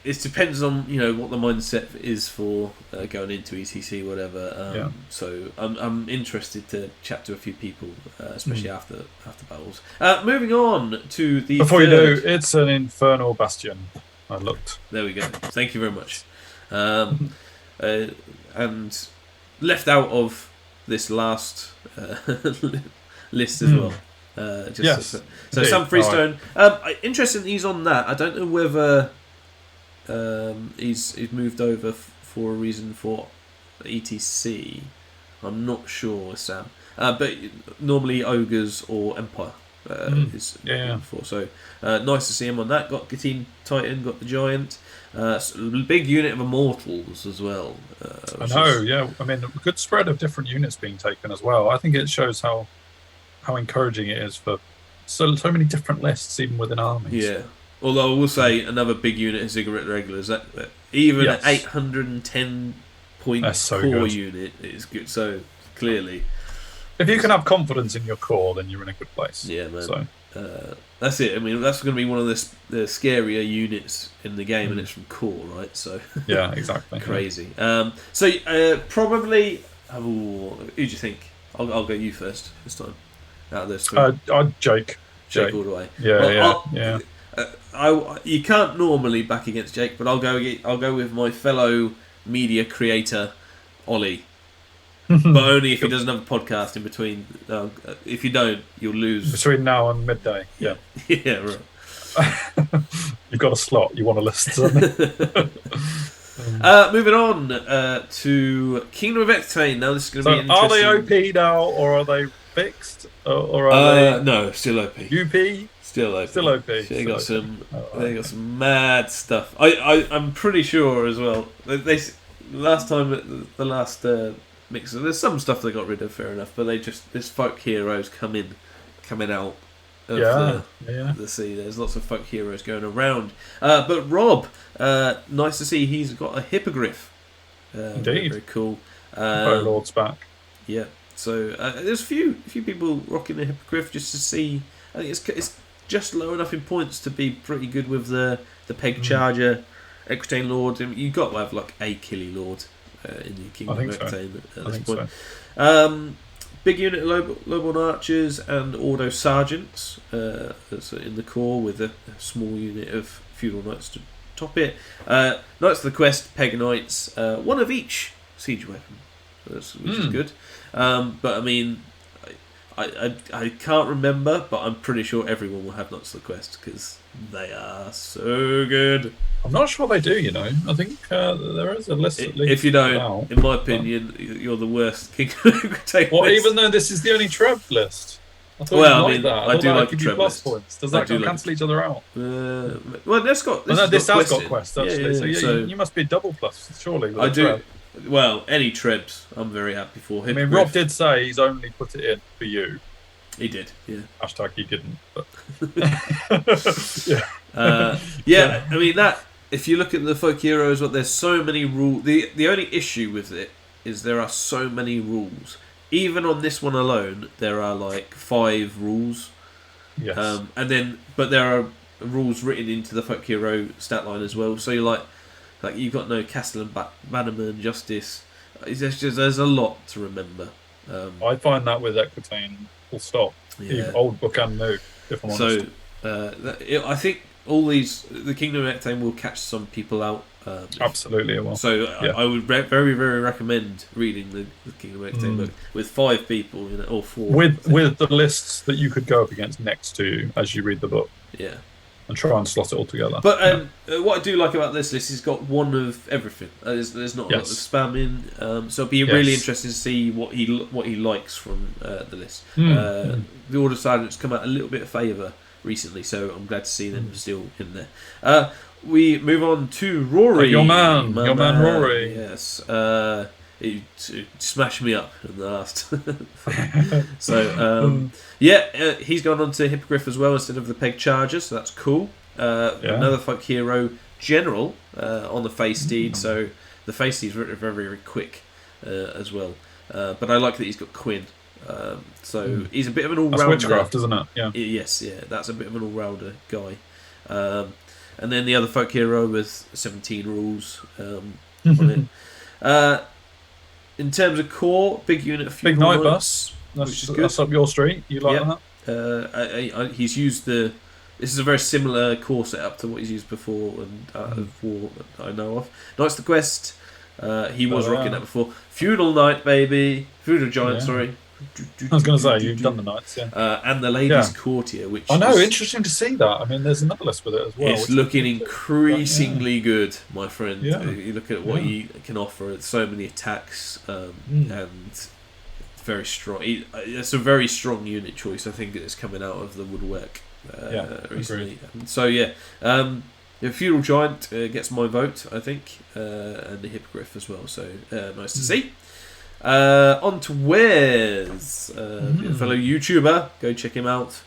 S1: it depends on what the mindset is for going into ETC, whatever. So I'm interested to chat to a few people, especially after battles. Moving on to the
S2: before you do, it's an Infernal Bastion. I looked.
S1: There we go. Thank you very much. And left out of this last list as well.
S2: Yes.
S1: So some freestone. Interesting, he's on that. I don't know whether he's moved over for a reason for ETC. I'm not sure, Sam. But normally ogres or empire is for. So nice to see him on that. Got Equitaine Titan, got the giant. Big unit of immortals as well.
S2: I know. Yeah, I mean, a good spread of different units being taken as well. I think it shows how encouraging it is for so many different lists, even within armies.
S1: Yeah. Although I will say another big unit is Ziggurat Regulars. That even an 810 point core unit is good. So clearly,
S2: if you can have confidence in your core, then you're in a good place.
S1: Yeah, man.
S2: So
S1: that's it. I mean, that's going to be one of the scarier units in the game, and it's from core, right? So
S2: yeah, exactly.
S1: Crazy. Probably. Who do you think? I'll go you first this time. Out of this three.
S2: Jake
S1: all the way.
S2: Yeah.
S1: You can't normally back against Jake, but I'll go with my fellow media creator, Ollie. But only if he doesn't have a podcast in between. If you don't, you'll lose.
S2: Between now and midday. Yeah.
S1: Yeah, right.
S2: You've got a slot. You want to list something.
S1: Moving on to Kingdom of Equitaine. Now this is going to be interesting.
S2: Are they OP now, or are they fixed, or are they?
S1: No, still OP.
S2: UP.
S1: Still OP.
S2: Still OP.
S1: They got some mad stuff. I'm pretty sure as well. They last time the last mix. There's some stuff they got rid of, fair enough. But this folk heroes coming out of the sea. There's lots of folk heroes going around. But Rob, nice to see he's got a hippogriff.
S2: Indeed.
S1: Very cool.
S2: Lord's back.
S1: Yeah. So there's a few people rocking the hippogriff just to see. I think it's just low enough in points to be pretty good with the peg charger, Equitaine Lord. You've got to have like a Killy Lord in the Kingdom of Equitaine at this point. So. Big unit of Lowborn Archers and Ordo Sergeants that's in the core with a small unit of Feudal Knights to top it. Knights of the Quest, Peg Knights, one of each siege weapon, which is good. But I mean, I can't remember, but I'm pretty sure everyone will have Knights of the Quest because they are so good.
S2: I'm not sure they do, I think there is a list at least.
S1: If you don't, in my opinion, you're the worst King of Equitaine.
S2: Well, even though this is the only Treb list. I thought
S1: I do like the Treb list.
S2: Points. Does that cancel each other out?
S1: Well, this
S2: has got Quest, actually. So you must be double plus, surely.
S1: I do. Well, any Trebs, I'm very happy for.
S2: I mean, Rob did say he's only put it in for you.
S1: He did, yeah.
S2: Hashtag he didn't, but...
S1: yeah. I mean, that... If you look at the folk heroes, there's so many rules. The only issue with it is there are so many rules. Even on this one alone, there are like 5 rules.
S2: Yes.
S1: But there are rules written into the folk hero stat line as well. So you're like you've got no Castle and Bannerman, Justice. There's a lot to remember.
S2: I find that with Equitaine, full stop. Yeah. Old book and new, if I'm honest.
S1: I think all the Kingdom of Equitaine will catch some people out.
S2: Absolutely, it will.
S1: So I would very, very recommend reading the Kingdom of Equitaine book with 5 people, or 4.
S2: With the lists that you could go up against next to you as you read the book.
S1: Yeah.
S2: And try and slot it all together.
S1: But what I do like about this list is it's got one of everything. There's not a lot of spamming, so it'll be really interesting to see what he likes from the list. The Order Sergeants come out a little bit of favour recently, so I'm glad to see them still in there. We move on to Rory.
S2: Your man Rory.
S1: Yes. He smashed me up in the last. So, he's gone on to Hippogriff as well instead of the Peg Charger, so that's cool. Another folk hero general on the Face Steed, so the Face Steed's very, very, very quick as well. But I like that he's got Quinn. So he's a bit of an all-rounder.
S2: That's witchcraft, isn't it? Yeah.
S1: Yes, that's a bit of an all-rounder guy. and then the other folk hero with 17 rules on it. In terms of core, big unit of
S2: Big
S1: Feudal
S2: Night
S1: Knights,
S2: Bus.
S1: which is good.
S2: That's up your street. You like
S1: that? He's used the. This is a very similar core setup to what he's used before and of War that I know of. Knights of the Quest. He was rocking that before. Feudal Knight, baby. Feudal Giant, sorry.
S2: I was going to say, you've done the Knights,
S1: and the Ladies Courtier, which
S2: I know, interesting to see that. I mean, there's another list with it as well.
S1: It's looking increasingly good, my friend.
S2: Yeah.
S1: You look at what he can offer. It's so many attacks and very strong. It's a very strong unit choice. I think it's coming out of the woodwork recently. So the Feudal Giant gets my vote, I think, and the Hippogriff as well. So nice to see. On to Wes, fellow YouTuber. Go check him out.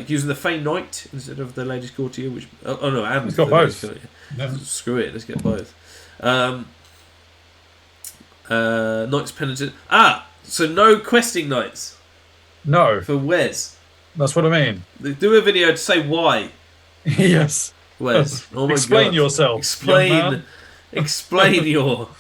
S1: Using the Fey Knight instead of the Ladies Courtier, which and
S2: he's got both.
S1: Screw it, let's get both. Knights Penitent. So no questing knights.
S2: No,
S1: for Wes.
S2: That's what I mean.
S1: Do a video to say why.
S2: Yes,
S1: Wes. Oh my
S2: Explain
S1: God.
S2: yourself.
S1: Explain your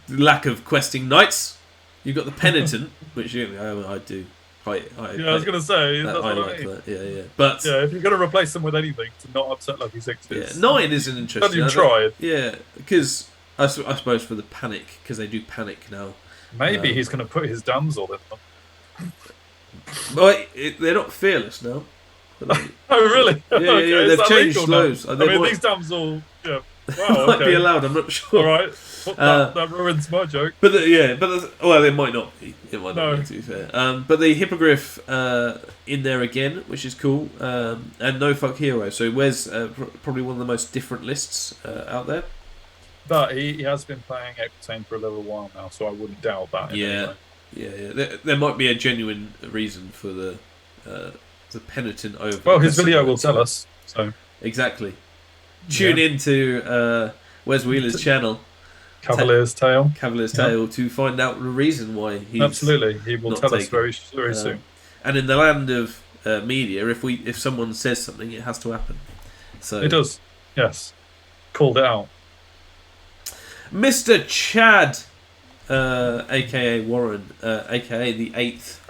S1: lack of questing knights. You've got the Penitent, which I do. I
S2: was going to say, that's what I mean.
S1: That. Yeah. But
S2: if you're going to replace them with anything to not upset Lucky Sixes.
S1: 9 is an interesting.
S2: Have you tried?
S1: Yeah, because I suppose for the panic, because they do panic now.
S2: Maybe he's going to put his damsel in them.
S1: Well, they're not fearless now.
S2: Oh, really?
S1: Yeah, they've changed loads.
S2: I mean, these damsel, wow,
S1: might be allowed. I'm not sure.
S2: All right, that ruins my joke.
S1: But they might not be. It might not be, to be fair. But the Hippogriff in there again, which is cool, and no fuck hero. So Wes probably one of the most different lists out there.
S2: But he has been playing Equitaine for a little while now, so I wouldn't doubt that.
S1: Yeah. There might be a genuine reason for the Penitent over.
S2: Well, his video will tell us. So
S1: exactly. Tune into Wes Wheeler's channel,
S2: Cavalier's Tale,
S1: to find out the reason why he's
S2: absolutely. He will tell us very soon.
S1: And in the land of media, if someone says something, it has to happen. So
S2: it does. Yes, called it out.
S1: Mr. Chad, aka Warren, aka the 8th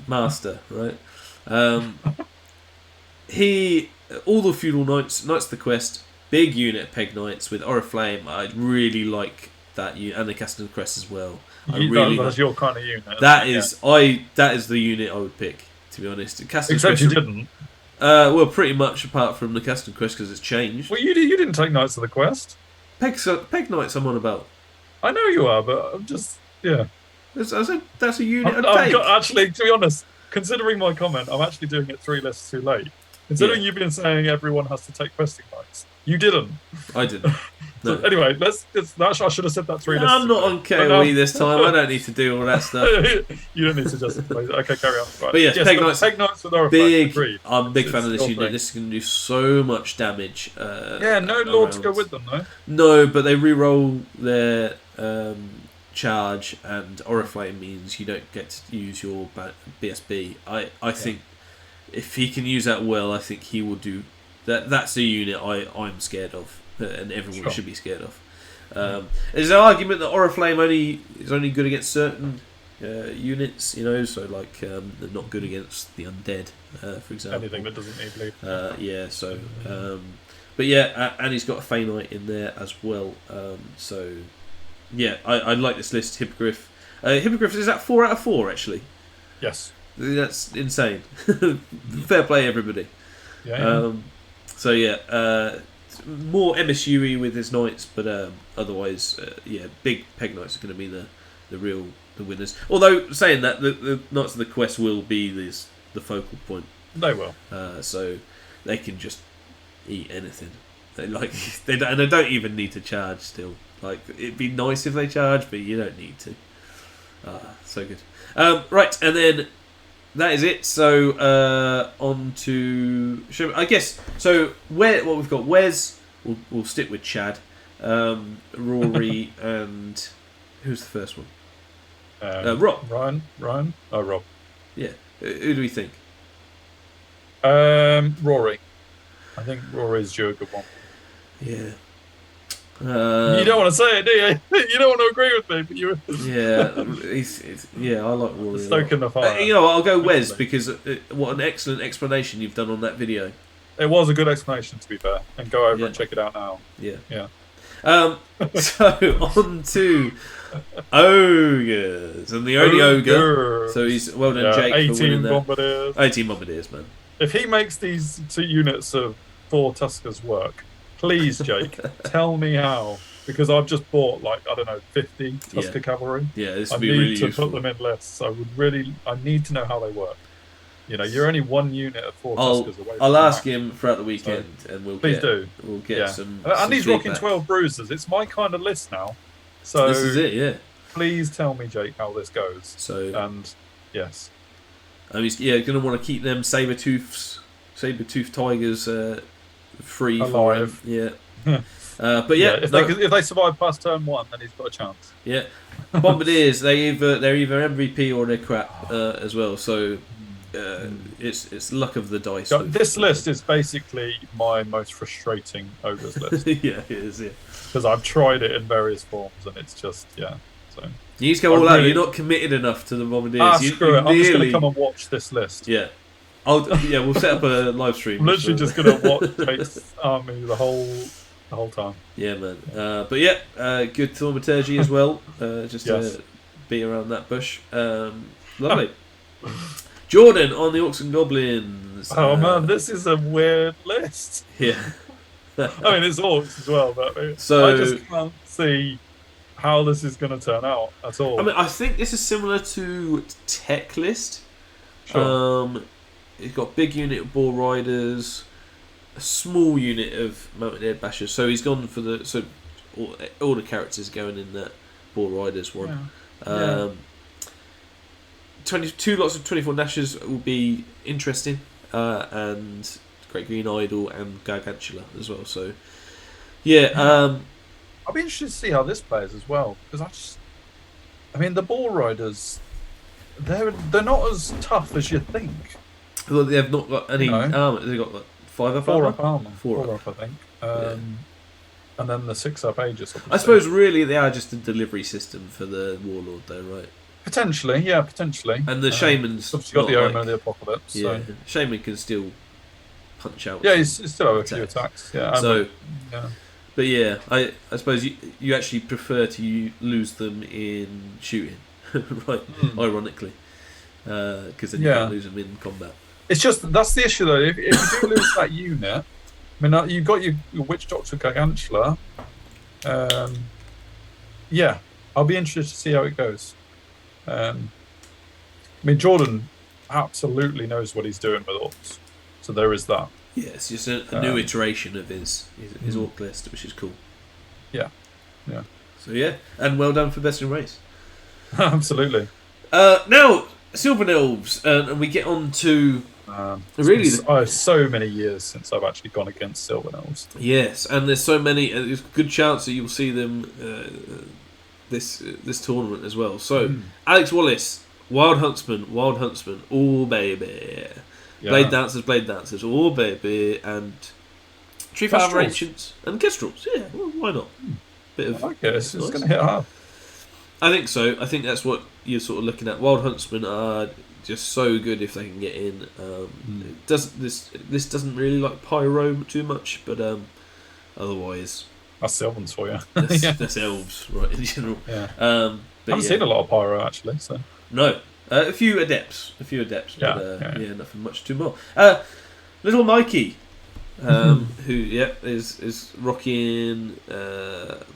S1: master, right? All the Feudal Knights of the Quest, big unit Peg Knights with Oriflame. I really like that unit, and the Castle of the Crest as well.
S2: That's your kind of unit.
S1: That is the unit I would pick, to be honest.
S2: Except you didn't.
S1: Well, pretty much apart from the Castle of the Quest because it's changed.
S2: Well, you didn't take Knights of the Quest.
S1: Peg Knights I'm on about.
S2: I know you are, but I'm just
S1: That's a unit.
S2: Actually, to be honest, considering my comment, I'm actually doing it 3 lists too late. Considering you've been saying everyone has to take questing knights, you didn't.
S1: I didn't. No.
S2: So anyway, I should have said that 3 lists.
S1: I'm not on KOE this time. I don't need to do all that stuff.
S2: You don't need to justify it. Okay, carry on. Right.
S1: But yes, Peg Knights
S2: with Oriflame.
S1: Big. I'm a big fan of this unit. This is going to do so much damage.
S2: No lords go with them though.
S1: No, but they re-roll their charge, and Oriflame means you don't get to use your BSB. I think if he can use that well, I think he will do that. That's a unit I'm scared of, and everyone should be scared of. There's an argument that Oriflame is only good against certain units, so like they're not good against the undead, for example.
S2: Anything that doesn't need bleed.
S1: But and he's got a Fey Knight in there as well. I like this list. Hippogriff. Hippogriff is that 4 out of 4 actually.
S2: Yes.
S1: That's insane. Fair play, everybody. More MSUE with his knights, but otherwise, big Peg Knights are going to be the winners. Although saying that, the Knights of the Quest will be the focal point.
S2: They will.
S1: So they can just eat anything. They don't even need to charge still. Like, it'd be nice if they charge, but you don't need to. So good. Right, and then that is it. So on to I guess. So what we've got? Wes. We'll stick with Chad, Rory, and who's the first one? Rob.
S2: Ryan. Oh, Rob.
S1: Yeah. Who do we think?
S2: Rory. I think Rory's due a good one.
S1: Yeah.
S2: You don't want to say it, do you? You don't want to agree with me, but you.
S1: I like Rory.
S2: Stoking the fire.
S1: I'll go Wes because what an excellent explanation you've done on that video.
S2: It was a good explanation, to be fair, and go over and check it out now.
S1: Yeah. So on to ogres, and the only ogre. So he's well done, Jake,
S2: 18
S1: for winning that.
S2: bombardiers.
S1: 18 bombardiers, man.
S2: If he makes these 2 units of 4 Tuskers work, please, Jake, tell me how. Because I've just bought 50 Tusker Cavalry.
S1: Yeah, this would be really useful.
S2: I need to put them in lists. I need to know how they work. You're only 1 unit of 4 Tuskers away.
S1: I'll ask him throughout the weekend, and we'll get some.
S2: And he's
S1: feedback.
S2: rocking 12 bruisers. It's my kind of list now. So
S1: this is it, yeah.
S2: Please tell me, Jake, how this goes.
S1: So
S2: yes,
S1: he's going to want to keep them saber-toothed tigers free
S2: alive.
S1: For him. Yeah. But
S2: if they survive past turn 1, then he's got a chance.
S1: Yeah, bombardiers. They're either MVP or they're crap as well. So it's luck of the dice.
S2: This list is basically my most frustrating ogres list.
S1: Yeah, it is. Yeah,
S2: because I've tried it in various forms and it's just So
S1: you need to go all out. You're not committed enough to the bombardiers.
S2: Screw it. I'm just going to come and watch this list.
S1: Yeah. We'll set up a live stream.
S2: I'm literally just going to watch Jake's army the whole time.
S1: Yeah, man. Good thaumaturgy as well. Just to be around that bush. Lovely. Jordan on the Orcs and Goblins.
S2: Oh man, this is a weird list.
S1: Yeah.
S2: I mean, it's Orcs as well, but I just can't see how this is going to turn out at all.
S1: I mean, I think this is similar to Tech List.
S2: Sure.
S1: He's got big unit of Boar Riders, a small unit of Mounted Bashers. So he's gone for all the characters going in that Boar Riders one.
S2: Yeah.
S1: 22 lots of 24 Nashers will be interesting, and Great Green Idol and Gargantula as well. So,
S2: I'll be interested to see how this plays as well, because the Boar Riders, they're not as tough as you think.
S1: Well, they have not got any armor. They've got 5 up
S2: 4 up armor.
S1: 4
S2: up, I think. And then the 6 up Aegis. Obviously.
S1: I suppose really they are just a delivery system for the Warlord, though, right?
S2: Potentially.
S1: And the Shaman's
S2: got the Omen of the Apocalypse.
S1: Yeah, so. Shaman can still punch out.
S2: Yeah, he's still have a few attacks. Yeah.
S1: But I suppose you actually prefer to lose them in shooting, right? Ironically, because then you can't lose them in combat.
S2: It's just that's the issue though. If you do lose that unit, I mean, you've got your Witch Doctor Gargantula. I'll be interested to see how it goes. Jordan absolutely knows what he's doing with Orcs, so there is that.
S1: Yeah, it's just a new iteration of his Orc list, which is cool.
S2: Yeah.
S1: So and well done for best in race.
S2: Absolutely.
S1: Now Sylvan Elves, and we get on to
S2: so many years since I've actually gone against Sylvan Elves.
S1: Yes, and there's so many. There's a good chance that you'll see them this tournament as well. So Alex Wallace, Wild Huntsman, oh baby. Blade Dancers, oh baby, and Tree Father Ancients and Kestrels. Yeah, well, why not?
S2: I like it. It's going to hit hard.
S1: I think so. I think that's what you're sort of looking at. Wild Huntsmen are just so good if they can get in. This doesn't really like Pyro too much, but otherwise
S2: that's Sylvans for you.
S1: That's Elves, right, in general.
S2: Yeah. I haven't seen a lot of Pyro actually. So
S1: no. A few adepts, but nothing much too more. Little Mikey, who is rocking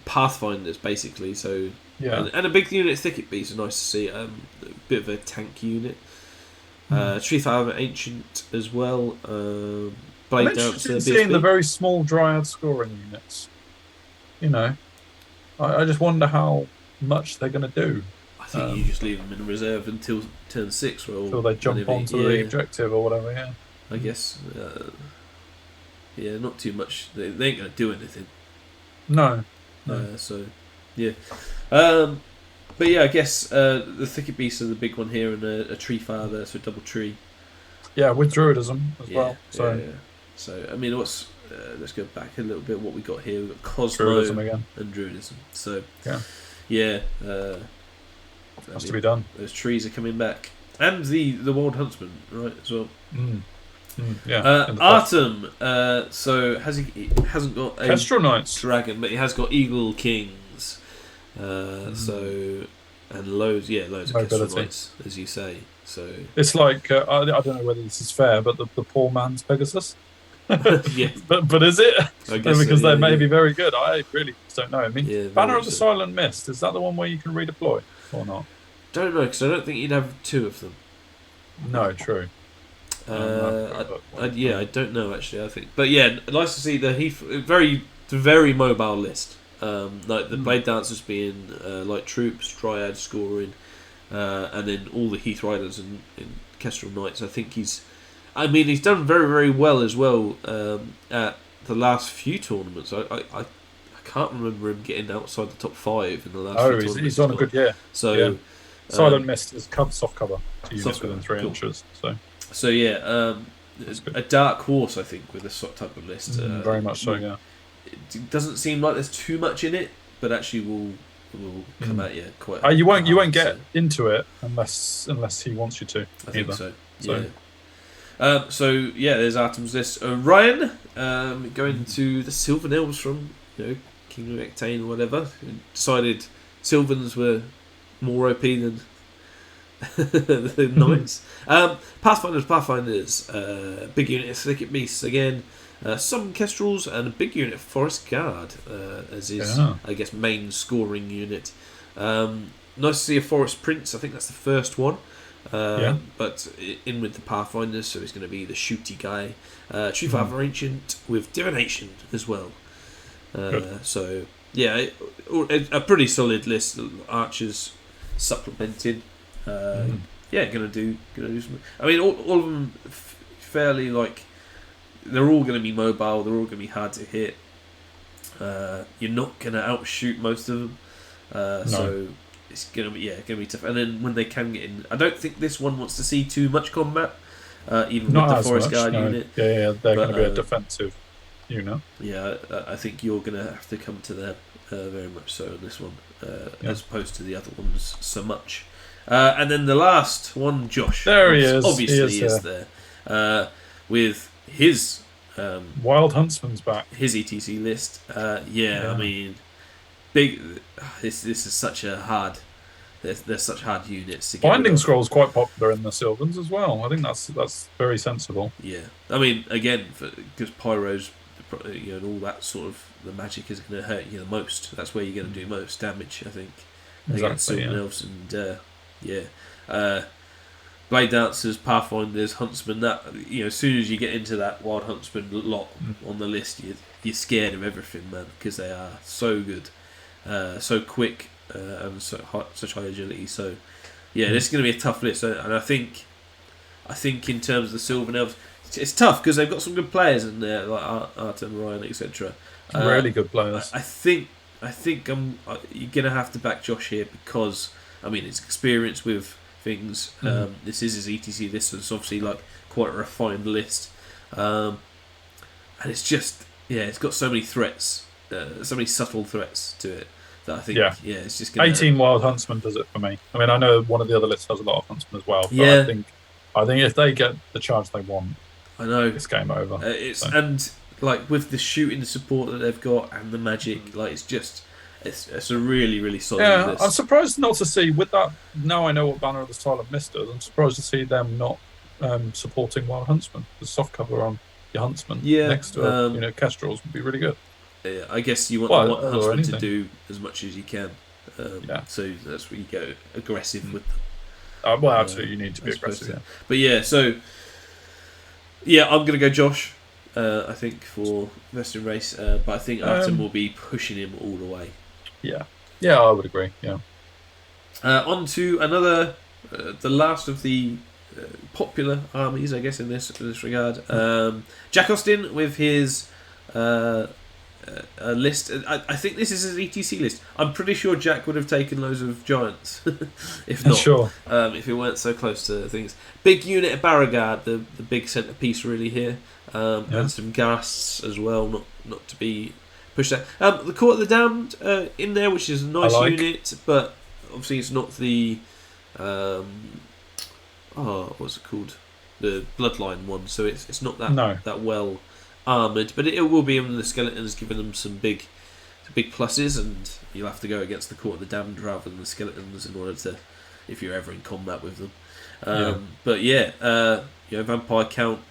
S1: Pathfinders basically. So and a big unit Thicket Beast is nice to see. A bit of a tank unit. Tree Father Ancient as well. Blade Dancer.
S2: Seeing the very small Dryad scoring units. I just wonder how much they're going to do.
S1: I think you just leave them in reserve until turn 6.
S2: Until they jump onto the objective or whatever,
S1: I guess. Not too much. They ain't going to do anything.
S2: No.
S1: But I guess the Thicket Beasts are the big one here, and a Tree Father, so a double tree.
S2: Yeah, with Druidism as well. So
S1: So I mean, let's go back a little bit. What we got here? We've got Cosmo
S2: Druidism again.
S1: and Druidism. So
S2: yeah. Has to be done.
S1: Those trees are coming back, and the Wild Huntsman, right, as well.
S2: Yeah.
S1: Artem. So he hasn't got a
S2: Kestrel Knights
S1: dragon, but he has got Eagle Kings. So and loads of Kestrel Knights, as you say. So
S2: it's like I don't know whether this is fair, but the poor man's Pegasus.
S1: Yeah,
S2: but is it? Because they may be very good. I really don't know. I mean, Banner of the Silent Mist, is that the one where you can redeploy or not?
S1: Don't know, because I don't think you'd have two of them.
S2: No, true.
S1: I don't know actually. I think, but yeah, nice to see the very mobile list. Like the Blade Dancers being light troops, Triad scoring, and then all the Heath Riders and Kestrel Knights. I think he's done very, very well as well at the last few tournaments. I can't remember him getting outside the top 5 in the last few tournaments.
S2: He's on a good year.
S1: So
S2: Silent Mist is soft cover to units within 3 inches. So
S1: a dark horse, I think, with this type of list.
S2: Very much so, yeah.
S1: It doesn't seem like there's too much in it, but actually will come at you quite.
S2: You won't get into it unless he wants you to.
S1: I think so. Yeah. There's Artem's list. Ryan going to the Sylvan Elves from King of Equitaine or whatever. Decided Sylvans were more OP than the Knights. Pathfinders. Big unit of Thicket Beasts again. Some Kestrels and a big unit of Forest Guard as his, I guess, main scoring unit. Nice to see a Forest Prince. I think that's the first one. But in with the Pathfinders, so he's going to be the shooty guy. Chief Father Ancient with Divination as well. So yeah, a pretty solid list. Archers supplemented. Gonna do some. I mean, all of them fairly they're all going to be mobile. They're all going to be hard to hit. You're not going to outshoot most of them. So it's going to be tough. And then when they can get in, I don't think this one wants to see too much combat. Even not with the Forest Guard unit.
S2: Yeah, they're going to be a defensive unit.
S1: Yeah, I think you're going to have to come to them very much so in this one, as opposed to the other ones so much. And then the last one, Josh.
S2: There he is.
S1: Obviously, he is there. With his
S2: Wild Huntsman's back.
S1: His ETC list. I mean, big. This is such a hard. There's such hard units. To
S2: Binding Scroll's quite popular in the Sylvans as well. I think that's very sensible.
S1: Yeah, I mean, again, because Pyros, and all that sort of the magic is going to hurt you the most. That's where you're going to do most damage, I think. Against Sylvan Elves and Blade Dancers, Pathfinders, Huntsmen. That as soon as you get into that Wild Huntsman lot on the list, you're scared of everything, man, because they are so good, so quick, and such high agility. So this is going to be a tough list, and I think in terms of the Sylvan Elves, it's tough because they've got some good players in there like Artem, Ryan, etc.
S2: Really good players.
S1: I think you're going to have to back Josh here because his experience with things. This is his ETC list, so it's obviously quite a refined list, and it's just it's got so many threats, so many subtle threats to it that I think it's just gonna...
S2: 18 Wild Huntsmen does it for me. I mean, I know one of the other lists has a lot of Huntsmen as well, but I think if they get the charge they want,
S1: I know
S2: it's game over.
S1: And with the shooting support that they've got and the magic, it's a really, really solid list.
S2: I'm surprised not to see, with that, now I know what Banner of the Silent Mist does, I'm surprised to see them not supporting Wild Huntsman. The soft cover on your Huntsman next to Kestrels would be really good.
S1: Yeah, I guess you want the Huntsman to do as much as you can. So that's where you go aggressive with them.
S2: Absolutely, you need to be aggressive. Yeah.
S1: But I'm going to go Josh, I think, for Western Race. But I think Artem will be pushing him all the way.
S2: Yeah, I would agree. Yeah.
S1: On to another, the last of the popular armies, I guess, in this regard. Jack Austin with his a list. I think this is his ETC list. I'm pretty sure Jack would have taken loads of giants, if not,
S2: Sure.
S1: if he weren't so close to things. Big unit of Barragard, the big centerpiece really here, and some ghasts as well, not to be pushed out. The Court of the Damned in there, which is a nice unit, but obviously it's not the what's it called? The Bloodline one, so it's not that well armoured, but it will be in the skeletons, giving them some big pluses, and you'll have to go against the Court of the Damned rather than the skeletons in order to, if you're ever in combat with them. But Vampire Count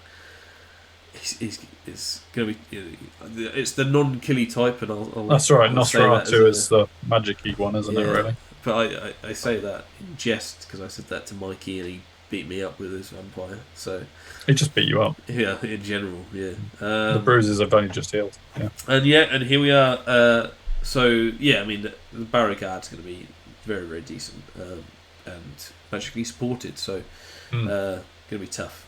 S1: is going to be, it's the non-killy type, and I'll
S2: that's right. Nosferatu is the magic-y one, isn't it? Really,
S1: but I say that in jest because I said that to Mikey and he beat me up with his vampire. So
S2: he just beat you up.
S1: Yeah, in general, yeah.
S2: The bruises have only just healed. Yeah,
S1: and here we are. I mean the Barragard's going to be very, very decent and magically supported. So going to be tough.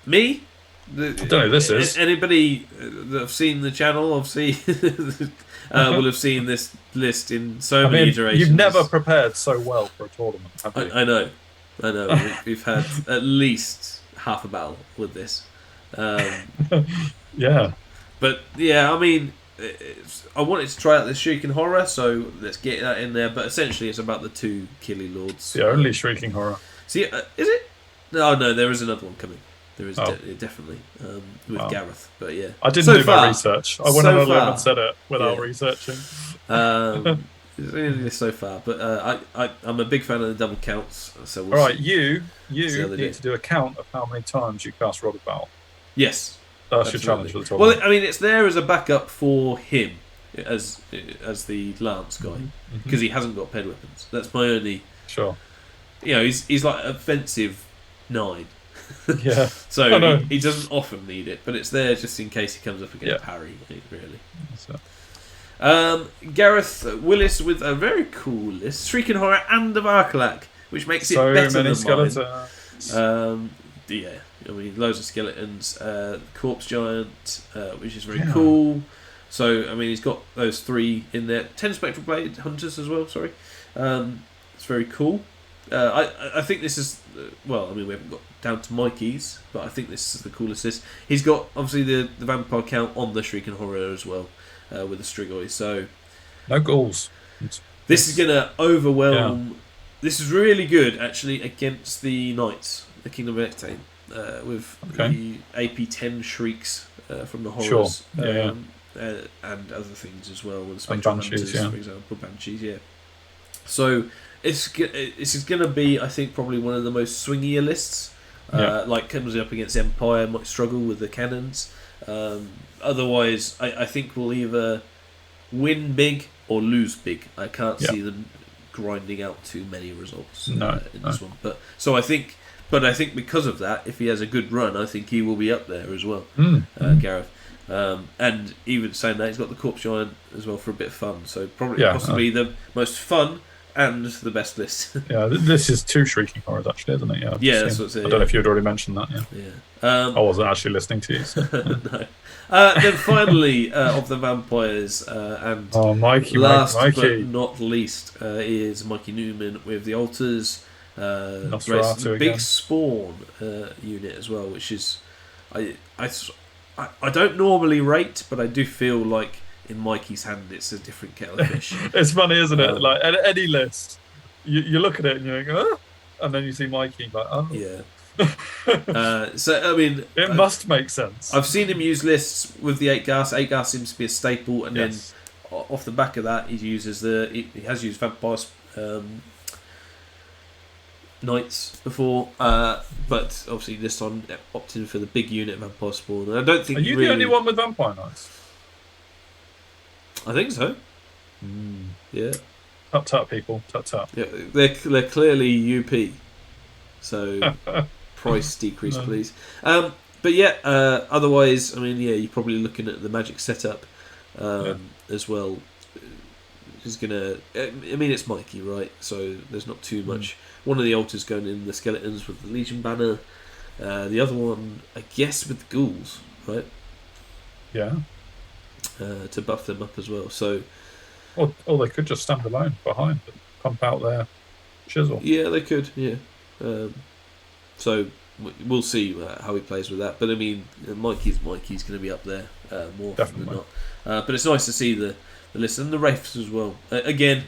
S1: Me.
S2: I don't know who this is.
S1: Anybody that have seen the channel, obviously, will have seen this list in so many iterations.
S2: You've never prepared so well for a tournament, have you?
S1: I know. We've had at least half a battle with this.
S2: Yeah.
S1: But, yeah, I mean, I wanted to try out the Shrieking Horror, so let's get that in there. But essentially, it's about the two Killy Lords.
S2: The only Shrieking Horror.
S1: See, is it? No, there is another one coming. There is definitely with Gareth, but yeah.
S2: I didn't do my research. I went on a limb and said it without researching.
S1: It's so far, but I'm a big fan of the double counts. So
S2: all right, you need to do a count of how many times you cast Rod of Battle.
S1: Yes,
S2: that's your challenge for the tournament.
S1: Well, I mean, it's there as a backup for him as the lance guy because he hasn't got ped weapons. That's my only.
S2: Sure.
S1: He's like offensive 9.
S2: Yeah.
S1: So he doesn't often need it, but it's there just in case he comes up against parry, really. Gareth Willis with a very cool list. Shrieking Horror and the Varkalak, which makes it better than
S2: skeletons.
S1: Mine. I mean, loads of skeletons. Corpse Giant, which is very cool. So, I mean, he's got those 3 in there. 10 Spectral Blade Hunters as well, sorry. It's very cool. I think this is, we haven't got down to Mikey's, but I think this is the coolest list. He's got, obviously, the Vampire Count on the Shrieking Horror as well, with the Strigoi. So,
S2: no ghouls.
S1: This is going to overwhelm. Yeah. This is really good, actually, against the Knights, the Kingdom of Equitaine, with the AP10 Shrieks from the Horrors.
S2: Sure.
S1: And other things as well, with the
S2: Spectral
S1: Hunters, for example, Banshees, So, this is going to be, I think, probably one of the most swingier lists. Comes up against Empire, might struggle with the cannons. Otherwise, I think we'll either win big or lose big. I can't see them grinding out too many results in this one. But I think because of that, if he has a good run, I think he will be up there as well, Gareth. And even saying that, he's got the Corpse Giant as well for a bit of fun. So possibly the most fun and the best list.
S2: This is 2 Shrieking Horrors, actually, isn't it?
S1: That's what's it.
S2: I don't know if you'd already mentioned that. I wasn't actually listening to you. So.
S1: No. Then finally, of the vampires, and
S2: Mikey,
S1: but not least, is Mikey Newman with the Altars. Big Spawn unit as well, which is I don't normally rate, but I do feel like in Mikey's hand it's a different kettle of fish.
S2: It's funny, isn't it? Like any list, you look at it and you go, and then you see Mikey like,
S1: so I mean,
S2: it must make sense.
S1: I've seen him use lists with the 8 gas. 8 gas seems to be a staple, and then off the back of that, he has used vampires. Knights before, but obviously this time opting for the big unit Vampire Spawn. And I don't think.
S2: Are you the only one with Vampire Knights?
S1: I think so. Yeah.
S2: Tut people, tut.
S1: Yeah, they're clearly UP. So price decrease, please. But otherwise, I mean, you're probably looking at the magic setup as well. Is gonna. I mean, it's Mikey, right? So there's not too much. One of the altars going in the skeletons with the Legion banner. The other one, I guess, with the ghouls, right?
S2: Yeah.
S1: to buff them up as well. So,
S2: or they could just stand alone behind and pump out their chisel.
S1: Yeah, they could. Yeah. So we'll see how he plays with that. But I mean, Mikey's going to be up there more often than not. But it's nice to see the list and the wraiths as well. Again,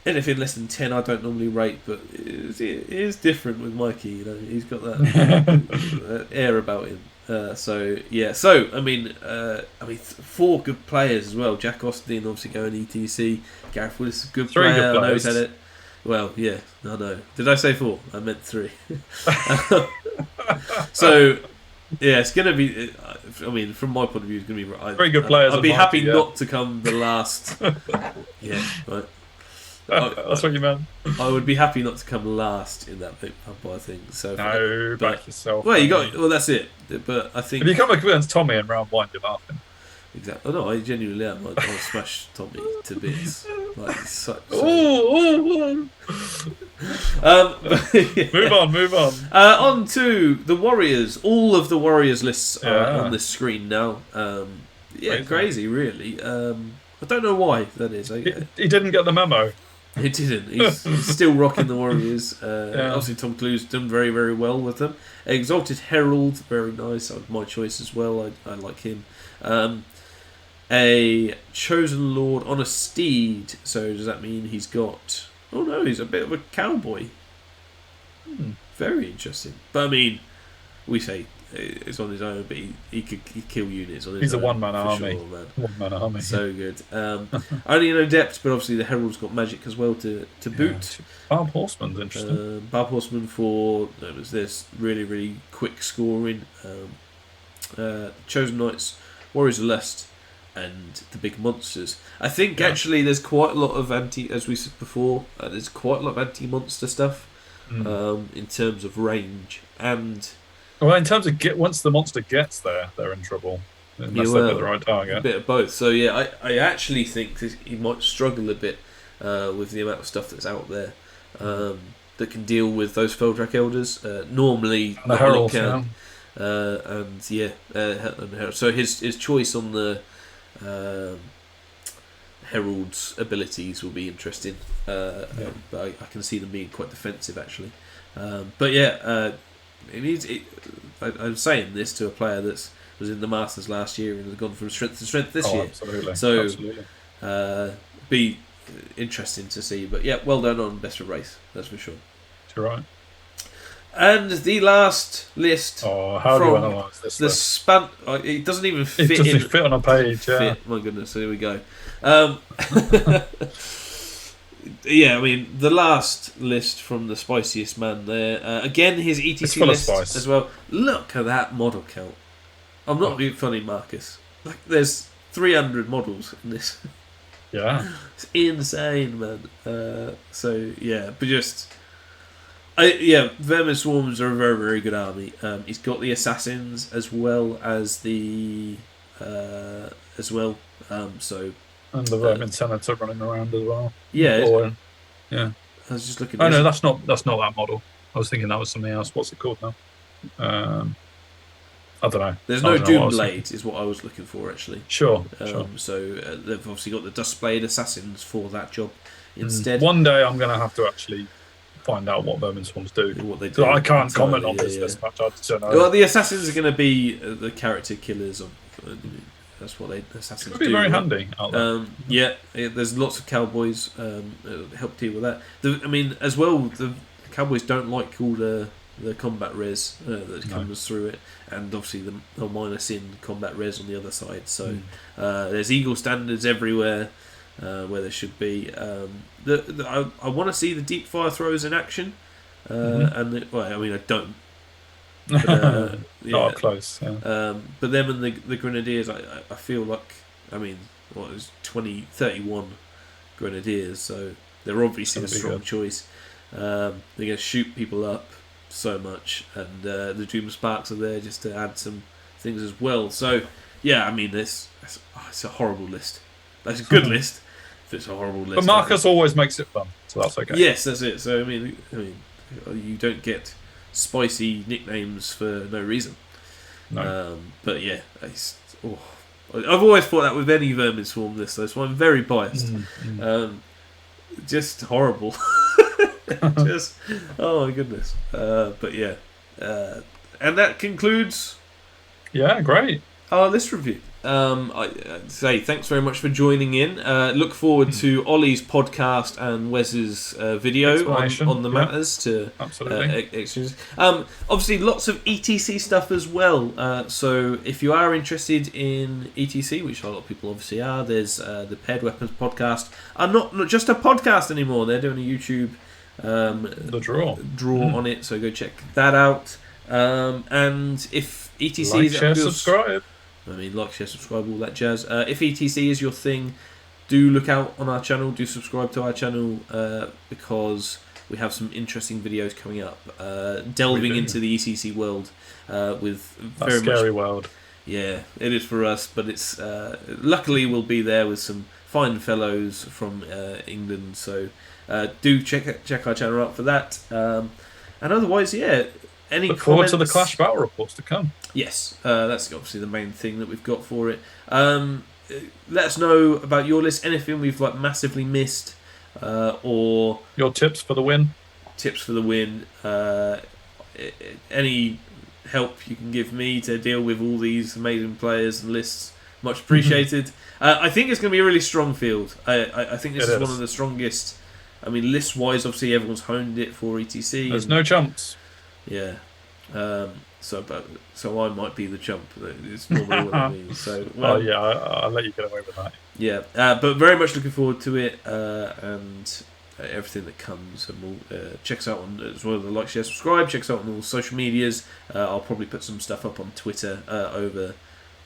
S1: anything less than 10 I don't normally rate, but it is different with Mikey. You know, he's got that air about him. So I mean, 4 good players as well. Jack Austin obviously going ETC. Gareth Willis is a good
S2: 3
S1: player.
S2: good
S1: I know he's
S2: players.
S1: had it. Well, yeah, I know. Did I say 4? I meant 3. So yeah, it's going to be. I mean, from my point of view, it's going to be.
S2: 3 good players.
S1: I'd be happy not to come the last. Yeah, right.
S2: That's what you meant.
S1: I would be happy not to come last in that big vampire thing. So
S2: Back yourself.
S1: Well, that's it. But I think
S2: if you come against Tommy in round 1, you're laughing.
S1: Exactly. Oh, no, I genuinely am. I'll smash Tommy to bits. Like,
S2: Ooh.
S1: Yeah.
S2: Move on.
S1: On to the Warriors. All of the Warriors lists are on this screen now. Crazy, really. I don't know why that is.
S2: He didn't get the memo.
S1: He didn't. He's still rocking the Warriors. Obviously, Tom Clue's done very, very well with them. Exalted Herald, very nice. My choice as well. I like him. A Chosen Lord on a steed. So does that mean he's got... Oh no, he's a bit of a cowboy. Very interesting. But I mean, we say it's on his own, but he could kill units on his own.
S2: He's a one-man army.
S1: Sure, man.
S2: One-man army.
S1: So good. Only an adept, but obviously the Herald's got magic as well to boot.
S2: Barb Horseman's interesting.
S1: Barb Horseman for this really, really quick scoring. Chosen Knights, Warriors of Lust, and the big monsters. I think actually there's quite a lot of as we said before, there's quite a lot of anti-monster stuff in terms of range and.
S2: Well, in terms of once the monster gets there, they're in trouble. Unless they've got the right target.
S1: A bit of both. So yeah, I actually think that he might struggle a bit with the amount of stuff that's out there that can deal with those Feldrak Elders. Normally,
S2: and the Heralds,
S1: so his choice on the Herald's abilities will be interesting. But I can see them being quite defensive actually. But yeah. I'm saying this to a player that was in the Masters last year and has gone from strength to strength this year.
S2: Absolutely.
S1: So,
S2: absolutely.
S1: Be interesting to see. But yeah, well done on Best of Race, that's for sure.
S2: You're right.
S1: And the last list.
S2: Oh, how do you analyse this?
S1: The span. It doesn't even fit.
S2: It doesn't fit on a page. Yeah.
S1: My goodness, here we go. Yeah, I mean, the last list from the spiciest man there. Again, his ETC list as well. Look at that model count. I'm not being funny, Marcus. Like, there's 300 models in this.
S2: Yeah.
S1: It's insane, man. So, yeah, but just... Vermin Swarms are a very, very good army. He's got the Assassins as well as the... so...
S2: And the Vermin Senator running around as well.
S1: Yeah.
S2: Yeah.
S1: I was just looking.
S2: Oh no, that's not that model. I was thinking that was something else. What's it called now? I don't know.
S1: There's no Doomblade, is what I was looking for actually.
S2: Sure.
S1: So they've obviously got the Dustblade Assassins for that job instead.
S2: One day I'm going to have to actually find out what Vermin Swarms do.
S1: What they do.
S2: I can't comment on this much. I don't know.
S1: Well, the Assassins are going to be the character killers of. That's what Assassins do.
S2: Could be very handy.
S1: There's lots of cowboys help deal with that. As well, the cowboys don't like all the combat res that comes through it, and obviously they'll minus in combat res on the other side. So there's Eagle standards everywhere where there should be. I want to see the deep fire throws in action, I don't. But,
S2: not close. Yeah.
S1: But them and the Grenadiers, I feel like, it was 31 Grenadiers, so they're obviously a strong choice. They're going to shoot people up so much, and the Doom Sparks are there just to add some things as well. So, yeah, it's a horrible list. That's a good list, if it's a horrible list.
S2: But Marcus always makes it fun, so that's okay.
S1: Yes, that's it. So, you don't get spicy nicknames for no reason.
S2: No.
S1: But yeah, I've always thought that with any Vermin Swarm list, though, so I'm very biased. Just horrible. Just, oh my goodness. But yeah. And that concludes...
S2: Yeah, great.
S1: Our list review. I'd say thanks very much for joining in. Look forward to Ollie's podcast and Wes's video on the matters to exchange. Obviously, lots of ETC stuff as well. So if you are interested in ETC, which a lot of people obviously are, there's the Paired Weapons podcast. Not just a podcast anymore. They're doing a YouTube
S2: the draw
S1: on it. So go check that out. And if ETC
S2: like, share, subscribe.
S1: I mean, like, share, subscribe, all that jazz. If ETC is your thing, do look out on our channel. Do subscribe to our channel because we have some interesting videos coming up, delving into the ECC world with very
S2: scary
S1: much,
S2: world.
S1: Yeah, it is for us, but it's luckily we'll be there with some fine fellows from England. So do check our channel out for that. And otherwise, yeah.
S2: Look forward to the Clash Battle reports to come.
S1: Yes, that's obviously the main thing that we've got for it. Let us know about your list, anything we've massively missed, or
S2: your tips for the win.
S1: Any help you can give me to deal with all these amazing players and lists, much appreciated. I think it's going to be a really strong field. I think this is one of the strongest. I mean, list-wise, obviously everyone's honed it for ETC.
S2: There's no chumps.
S1: Yeah, so I might be the chump. It's normally what I mean. So, well,
S2: I'll let you get away with that.
S1: Yeah, but very much looking forward to it and everything that comes. And we'll check us out on as well. Like, share, subscribe. Check us out on all social medias. I'll probably put some stuff up on Twitter over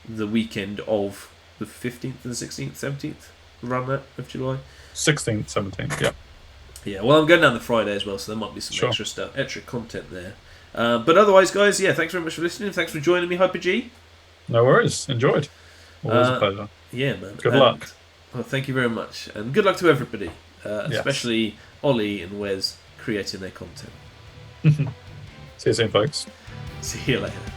S1: the weekend of the 15th and the 16th, 17th, around that of July.
S2: 16th, 17th, yeah.
S1: Yeah, well, I'm going down the Friday as well, so there might be some extra stuff, extra content there. But otherwise, guys, yeah, thanks very much for listening. Thanks for joining me, Hyper G.
S2: No worries. Enjoyed. Always a pleasure.
S1: Yeah, man.
S2: Good luck.
S1: Well, thank you very much. And good luck to everybody, especially Ollie and Wes creating their content.
S2: See you soon, folks.
S1: See you later.